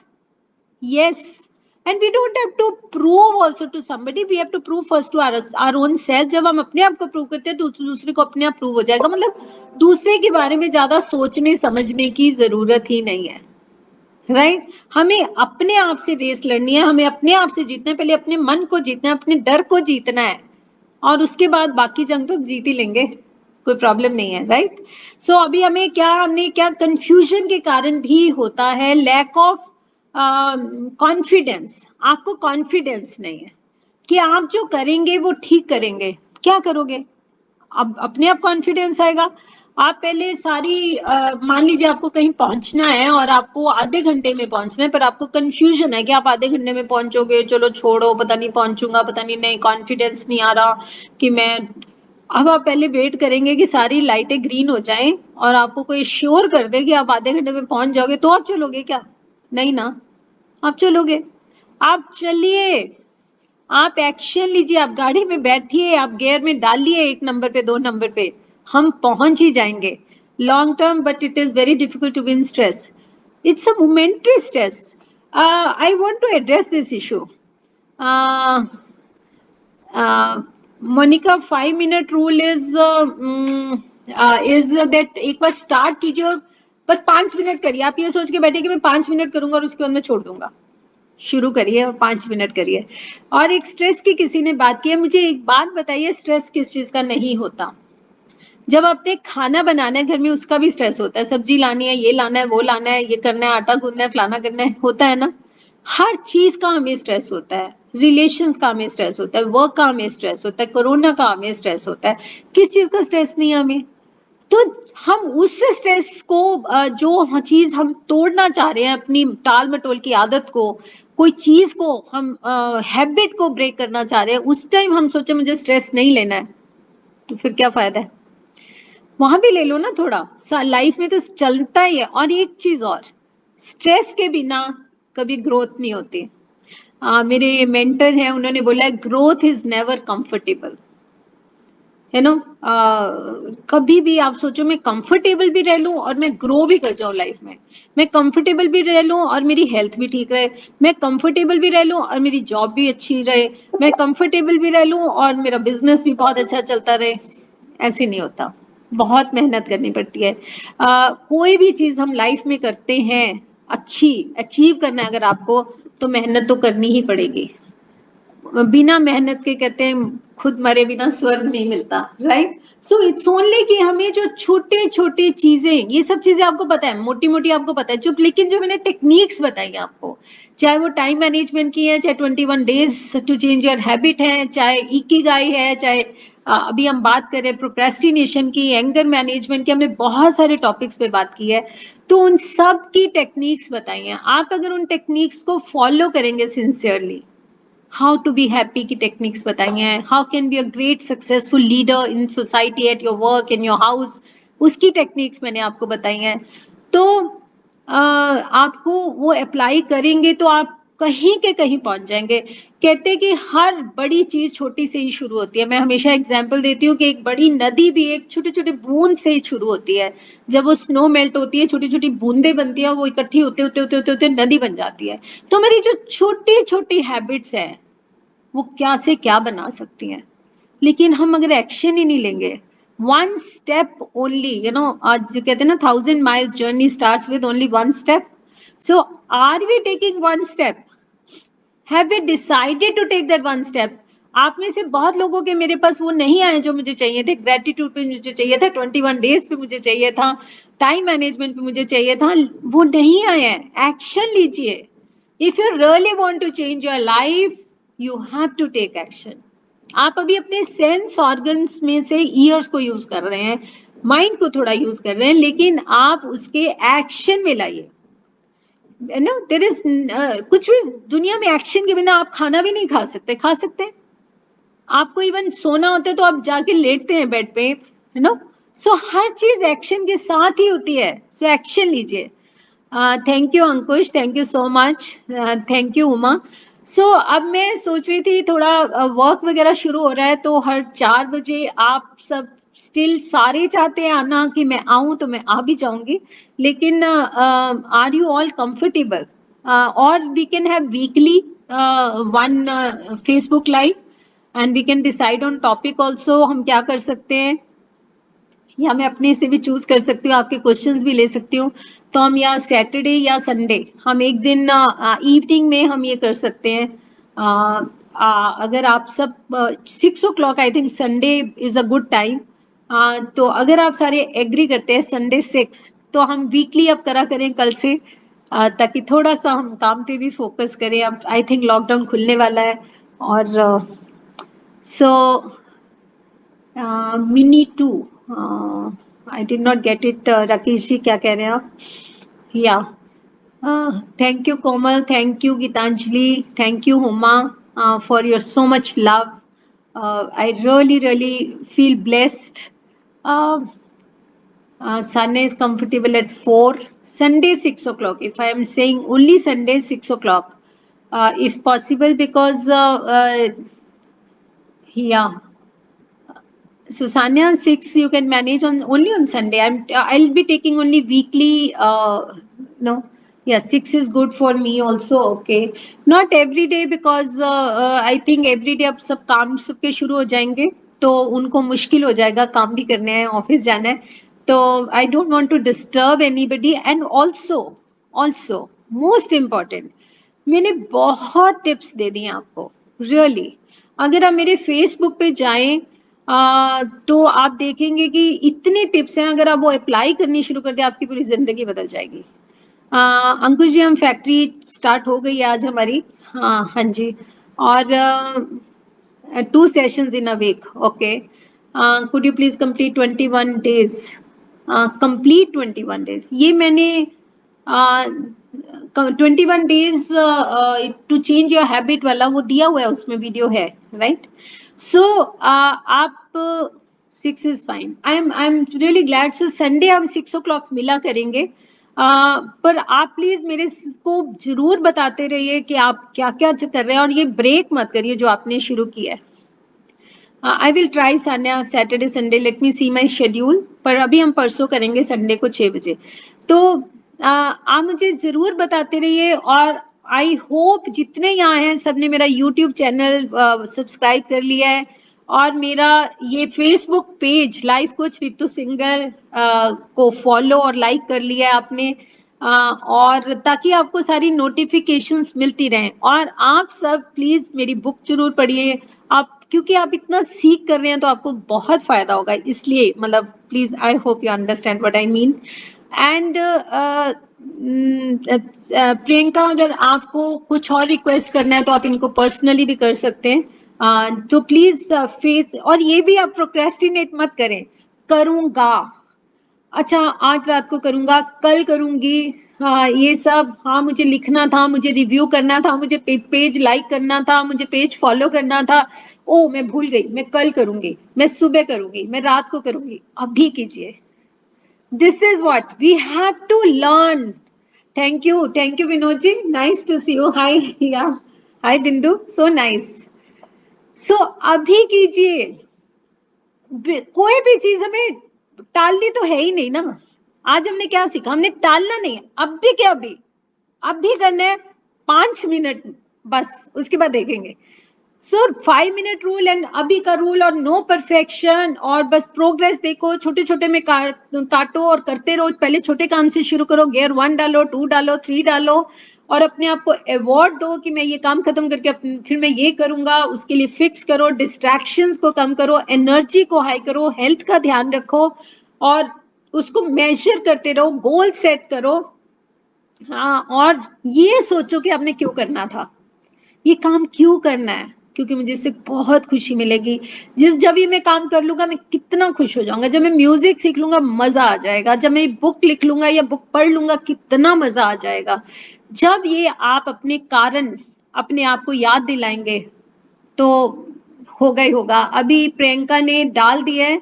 Yes. And we don't have to prove also to somebody, we have to prove first to our own self. जब हम अपने आप को प्रूव करते हैं तो दूसरे को अपने आप प्रूव हो जाएगा. मतलब दूसरे के बारे में ज्यादा सोचने समझने की जरूरत ही नहीं है, राइट? हमें अपने आप से रेस लड़नी है, हमें अपने आप से जीतना है. पहले अपने मन को जीतना है, अपने डर को जीतना है, और उसके बाद बाकी जंग तो जीत ही लेंगे, कोई प्रॉब्लम नहीं है, राइट? सो अभी हमने क्या कंफ्यूजन के कारण भी होता है लैक ऑफ कॉन्फिडेंस. आपको कॉन्फिडेंस नहीं है कि आप जो करेंगे वो ठीक करेंगे. क्या करोगे? अब अपने आप कॉन्फिडेंस आएगा. आप पहले सारी मान लीजिए आपको कहीं पहुंचना है और आपको आधे घंटे में पहुंचना है, पर आपको कंफ्यूजन है कि आप आधे घंटे में पहुंचोगे, चलो छोड़ो, पता नहीं पहुंचूंगा, पता नहीं कॉन्फिडेंस नहीं आ रहा कि मैं. अब आप पहले वेट करेंगे कि सारी लाइटें ग्रीन हो जाएं और आपको कोई श्योर कर दे कि आप आधे घंटे में पहुंच जाओगे, तो आप चलोगे क्या? नहीं ना, आप चलोगे. आप चलिए, आप एक्शन लीजिए, आप गाड़ी में बैठिए, आप गियर में डालिए, 1 नंबर पे, 2 नंबर पे, हम पहुंच ही जाएंगे. Long term, but it is very difficult to win stress. It's a momentary stress. I want to address this issue. Monica, 5 minute rule is that एक बार स्टार्ट कीजिए और बस 5 मिनट करिए. आप ये सोच के बैठे कि मैं 5 मिनट करूंगा और उसके बाद मैं छोड़ दूंगा. शुरू करिए और 5 मिनट करिए. और एक स्ट्रेस की किसी ने बात की है, मुझे एक बात बताइए, स्ट्रेस किस चीज का नहीं होता? जब आपने खाना बनाना है घर में, उसका भी स्ट्रेस होता है. सब्जी लानी है, ये लाना है, वो लाना है, ये करना है, आटा गूंदना है, फलाना करना है, होता है ना? हर चीज का हमें स्ट्रेस होता है. रिलेशंस का हमें स्ट्रेस होता है, वर्क का हमें स्ट्रेस होता है, कोरोना का हमें स्ट्रेस होता है. किस चीज का स्ट्रेस नहीं है हमें? तो हम उस स्ट्रेस को जो चीज हम तोड़ना चाह रहे हैं, अपनी टाल मटोल की आदत को, कोई चीज को हम हैबिट को ब्रेक करना चाह रहे हैं, उस टाइम हम सोचे मुझे स्ट्रेस नहीं लेना है, तो फिर क्या फायदा है? वहां भी ले लो ना थोड़ा. लाइफ में तो चलता ही है. और एक चीज और, स्ट्रेस के बिना कभी ग्रोथ नहीं होती. मेरे मेंटर हैं, उन्होंने बोला ग्रोथ इज नेवर कंफर्टेबल. है ना? कभी भी आप सोचो मैं कंफर्टेबल भी रह लूं और मैं ग्रो भी कर जाऊं लाइफ में, मैं कंफर्टेबल भी रह लूं और मेरी हेल्थ भी ठीक रहे, मैं कंफर्टेबल भी रह लूं और मेरी जॉब भी अच्छी रहे, मैं कंफर्टेबल भी रह लूं और मेरा बिजनेस भी बहुत अच्छा चलता रहे. ऐसे नहीं होता, बहुत मेहनत करनी पड़ती है. कोई भी चीज हम लाइफ में करते हैं, अच्छी अचीव करना है अगर आपको, तो मेहनत तो करनी ही पड़ेगी. बिना मेहनत के कहते हैं खुद मरे बिना स्वर्ग नहीं मिलता, राइट? सो इट्स ओनली कि हमें जो छोटे छोटे चीजें, ये सब चीजें आपको पता है, मोटी मोटी आपको पता है, जो लेकिन जो मैंने टेक्निक्स बताई आपको, चाहे वो टाइम मैनेजमेंट की है, चाहे 21 days to change your habit है, चाहे इकिगाई है, चाहे अभी हम बात करें प्रोक्रेस्टिनेशन की, एंगर मैनेजमेंट की, हमने बहुत सारे टॉपिक्स पे बात की है. तो उन सब की टेक्निक्स बताई हैं. आप अगर उन टेक्निक्स को फॉलो करेंगे sincerely, how to be happy की टेक्निक्स बताई हैं, how can be a great successful leader in society, at your work, in your house, उसकी टेक्निक्स मैंने आपको बताई हैं. तो आपको वो अप्लाई करेंगे तो आप कहीं के कहीं पहुंच जाएंगे. कहते कि हर बड़ी चीज छोटी से ही शुरू होती है. मैं हमेशा एग्जांपल देती हूँ कि एक बड़ी नदी भी एक छोटे छोटे बूंद से ही शुरू होती है. जब वो स्नो मेल्ट होती है, छोटी छोटी बूंदें बनती है, वो इकट्ठी होते होते होते होते होते नदी बन जाती है. तो हमारी जो छोटी छोटी हैबिट्स है, वो क्या से क्या बना सकती हैं. लेकिन हम अगर एक्शन ही नहीं लेंगे, वन स्टेप ओनली, आज जो कहते हैं ना, 1000 miles journey starts with only one step. So are we taking one step? Have we decided to take that one step? आप में से बहुत लोगों के मेरे पास वो नहीं आए जो मुझे चाहिए थे। ग्रेटिट्यूड पे मुझे चाहिए था, 21 डेज पे मुझे चाहिए था, टाइम मैनेजमेंट पे मुझे चाहिए था, वो नहीं आए हैं। एक्शन लीजिए। If you really want to change your life, you have to take action. आप अभी अपने सेंस ऑर्गन्स में से ईयर्स को यूज कर रहे हैं, माइंड को थोड़ा यूज कर रहे हैं, लेकिन आप उसके एक्शन में लाइए। नो देयर इज कुछ भी दुनिया में एक्शन के बिना आप खाना भी नहीं खा सकते। खा सकते हैं आपको, इवन सोना होता है तो आप जाके लेटते हैं बेड पे, यू नो। सो हर चीज एक्शन के साथ ही होती है। सो एक्शन लीजिए। Thank you Ankush, thank you so much, thank you Uma. So अब मैं सोच रही थी थोड़ा वर्क वगैरह शुरू हो रहा है, तो हर 4 बजे आप सब स्टिल सारे चाहते हैं आना कि मैं आऊं, तो मैं आ भी जाऊंगी, लेकिन आर यू ऑल कंफर्टेबल? और we can have weekly one Facebook live and we can decide on topic also. हम क्या कर सकते हैं, या मैं अपने से भी चूज कर सकती हूँ, आपके क्वेश्चंस भी ले सकती हूँ। तो हम या सैटरडे या संडे, हम एक दिन इवनिंग में हम ये कर सकते हैं। अगर आप सब 6 o'clock, I think Sunday is a good time. तो अगर आप सारे एग्री करते हैं संडे 6, तो हम वीकली अब करा करें कल से, ताकि थोड़ा सा हम काम पे भी फोकस करें। अब आई थिंक लॉकडाउन खुलने वाला है। और so Mini too, I did not get it. Rakesh ji क्या कह रहे हैं आप? Yeah thank you Komal, thank you Gitanjali, thank you Huma for your so much love. I really really feel blessed. Sunday is comfortable at 4, Sunday 6 o'clock. If I am saying only Sunday 6 o'clock, if possible, because yeah. So Sanya 6 you can manage on only on Sunday. I'll be taking only weekly. No, yeah, 6 is good for me also. Okay, not every day because I think every day अब सब काम सबके शुरू हो जाएंगे, तो उनको मुश्किल हो जाएगा, काम भी करने हैं, ऑफिस जाना है, तो I don't want to disturb anybody. And also most important, मैंने बहुत टिप्स दे दी आपको, रियली। अगर आप मेरे फेसबुक पे जाएं तो आप देखेंगे कि इतनी टिप्स हैं, अगर आप वो अप्लाई करनी शुरू कर दें, आपकी पूरी जिंदगी बदल जाएगी। अंकुश जी, हम फैक्ट्री स्टार्ट हो गई आज हमारी। हाँ हाँ जी। और 2 sessions in a week. Okay, could you please complete 21 days? Complete 21 days, ये मैंने 21 days to change your habit वाला वो दिया हुआ है, उसमें वीडियो है, राइट? सो आप 6 is fine. I am really glad. So Sunday हम 6 o'clock मिला करेंगे। पर आप प्लीज मेरे को जरूर बताते रहिए कि आप क्या क्या कर रहे हैं, और ये ब्रेक मत करिए जो आपने शुरू किया है। I will try Sanya Saturday Sunday, let me see my schedule, पर अभी हम परसों करेंगे संडे को 6 बजे। तो आप मुझे जरूर बताते रहिए। और आई होप जितने यहाँ हैं सबने मेरा यूट्यूब चैनल सब्सक्राइब कर लिया है, और मेरा ये Facebook page life coach Ritu singer को फॉलो और लाइक कर लिया है आपने, और ताकि आपको सारी नोटिफिकेशंस मिलती रहें। और आप सब प्लीज मेरी बुक जरूर पढ़िए, आप क्योंकि आप इतना सीख कर रहे हैं तो आपको बहुत फायदा होगा, इसलिए मतलब please, I hope you understand what I mean. And Priyanka, अगर आपको कुछ और रिक्वेस्ट करना है तो आप इनको पर्सनली भी कर सकते हैं। तो प्लीज फेस, और ये भी आप प्रोक्रेस्टिनेट मत करें। करूंगा, अच्छा आज रात को करूंगा, कल करूंगी, हाँ ये सब, हाँ मुझे लिखना था, मुझे रिव्यू करना था, मुझे पेज लाइक करना था, मुझे पेज फॉलो करना था, ओ मैं भूल गई, मैं कल करूंगी, मैं सुबह करूंगी, मैं रात को करूंगी। अभी कीजिए। This is what we have to learn. Thank you Vinod ji, nice to see you. Hi, yeah hi बिंदु, सो नाइस। सो अभी कीजिए। कोई भी चीज हमें टालनी तो है ही नहीं ना। आज हमने क्या सीखा? हमने टालना नहीं है, अब भी क्या, अभी करना है 5 मिनट बस, उसके बाद देखेंगे। सो 5 मिनट रूल एंड अभी का रूल, और नो परफेक्शन, और बस प्रोग्रेस देखो, छोटे छोटे में काटो और करते रहो। पहले छोटे काम से शुरू करो, गियर 1 डालो, 2 डालो, 3 डालो, और अपने आप को अवॉर्ड दो कि मैं ये काम खत्म करके फिर मैं ये करूंगा, उसके लिए फिक्स करो, डिस्ट्रैक्शंस को कम करो, एनर्जी को हाई करो, हेल्थ का ध्यान रखो और उसको मेजर करते रहो, गोल सेट करो। हाँ, और ये सोचो कि आपने क्यों करना था, ये काम क्यों करना है, क्योंकि मुझे इससे बहुत खुशी मिलेगी। जब ये मैं काम कर लूंगा मैं कितना खुश हो जाऊंगा, जब मैं म्यूजिक सीख लूंगा मजा आ जाएगा, जब मैं बुक लिख लूंगा या बुक पढ़ लूंगा कितना मजा आ जाएगा। जब ये आप अपने कारण अपने आप को याद दिलाएंगे तो होगा ही होगा। अभी प्रियंका ने डाल दिया है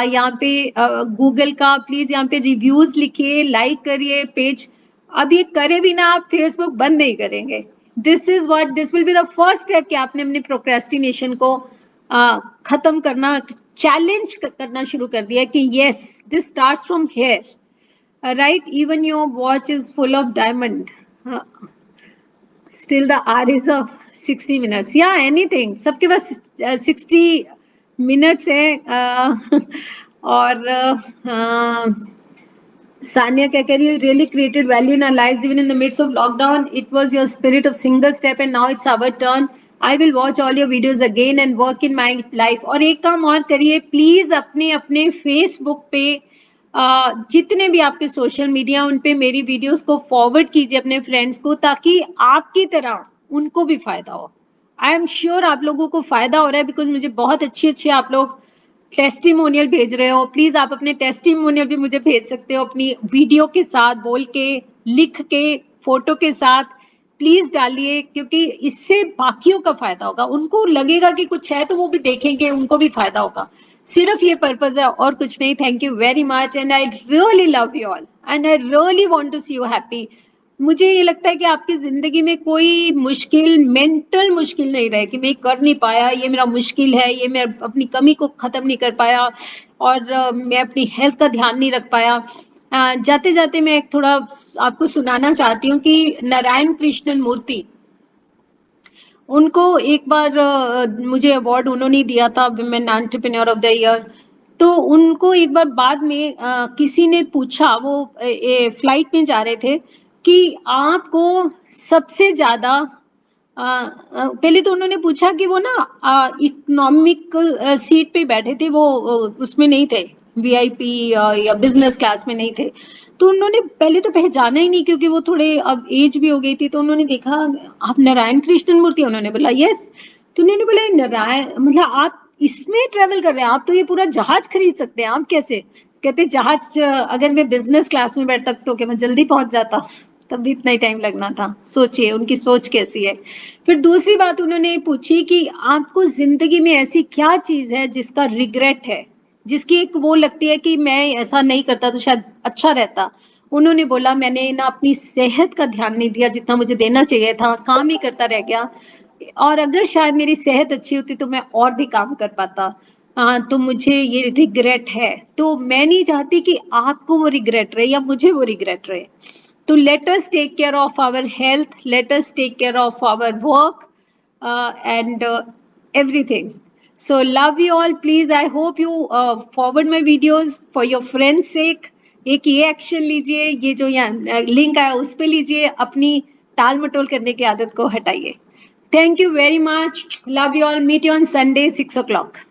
यहाँ पे गूगल का, प्लीज यहाँ पे रिव्यूज लिखिए, लाइक करिए पेज। अब ये करे भी ना आप फेसबुक बंद नहीं करेंगे। This will be the first step कि आपने अपने प्रोक्रेस्टिनेशन को खत्म करना, चैलेंज करना शुरू कर दिया कि yes this starts from here, right? Even your watch is full of diamond, still the hour is of 60 minutes, yeah, anything, सबके पास 60 minutes है। और सानिया क्या कह रही है, really created value in our lives even in the midst of lockdown. It was your spirit of single step and now it's our turn. I will watch all your videos again and work in my life. और एक काम और करिए please, अपने अपने Facebook पे जितने भी आपके सोशल मीडिया उन पे मेरी वीडियोस को फॉरवर्ड कीजिए अपने फ्रेंड्स को, ताकि आपकी तरह उनको भी फायदा हो। आई एम श्योर आप लोगों को फायदा हो रहा है, बिकॉज मुझे बहुत अच्छे अच्छे आप लोग टेस्टिमोनियल भेज रहे हो। प्लीज आप अपने टेस्टिमोनियल भी मुझे भेज सकते हो, अपनी वीडियो के साथ, बोल के, लिख के, फोटो के साथ प्लीज डालिए, क्योंकि इससे बाकियों का फायदा होगा। उनको लगेगा कि कुछ है तो वो भी देखेंगे, उनको भी फायदा होगा। सिर्फ ये पर्पज है और कुछ नहीं। Thank you very much and I really love you all and I really want to see you happy. मुझे ये लगता है कि आपकी जिंदगी में कोई मुश्किल, मेंटल मुश्किल नहीं रहे कि मैं कर नहीं पाया, ये मेरा मुश्किल है, ये मैं अपनी कमी को खत्म नहीं कर पाया और मैं अपनी हेल्थ का ध्यान नहीं रख पाया। जाते जाते मैं एक थोड़ा आपको सुनाना चाहती हूँ कि नारायण कृष्णन मूर्ति, उनको एक बार मुझे अवार्ड उन्होंने दिया था women entrepreneur of the year. तो उनको एक बार बाद में किसी ने पूछा, वो फ्लाइट में जा रहे थे, कि आपको सबसे ज्यादा पहले तो उन्होंने पूछा कि वो ना इकोनॉमिक सीट पे बैठे थे, वो उसमें नहीं थे, वीआईपी या बिजनेस क्लास में नहीं थे। तो उन्होंने पहले तो पहचाना ही नहीं, क्योंकि वो थोड़े अब एज भी हो गई थी। तो उन्होंने देखा, आप नारायण कृष्णन मूर्ति? उन्होंने बोला यस। तो उन्होंने बोला नारायण मतलब आप इसमें ट्रेवल कर रहे हैं, आप तो ये पूरा जहाज खरीद सकते हैं, आप कैसे? कहते जहाज अगर मैं बिजनेस क्लास में बैठता तो क्या मैं जल्दी पहुंच जाता? तब भी इतना ही टाइम लगना था। सोचिए उनकी सोच कैसी है। फिर दूसरी बात उन्होंने पूछी कि आपको जिंदगी में ऐसी क्या चीज है जिसका रिग्रेट है, जिसकी एक वो लगती है कि मैं ऐसा नहीं करता तो शायद अच्छा रहता। उन्होंने बोला मैंने ना अपनी सेहत का ध्यान नहीं दिया जितना मुझे देना चाहिए था, काम ही करता रह गया, और अगर शायद मेरी सेहत अच्छी होती तो मैं और भी काम कर पाता। तो मुझे ये रिग्रेट है। तो मैं नहीं चाहती कि आपको वो रिग्रेट रहे या मुझे वो रिग्रेट रहे। तो let us take care of our health, let us take care of our work and everything. So love you all. Please, I hope you forward my videos for your friends sake. एक ये action लीजिए, ये जो यहाँ link आया उस पे लीजिए, अपनी टाल मटोल करने की आदत को हटाइए। Thank you very much. Love you all. Meet you on Sunday 6 o'clock.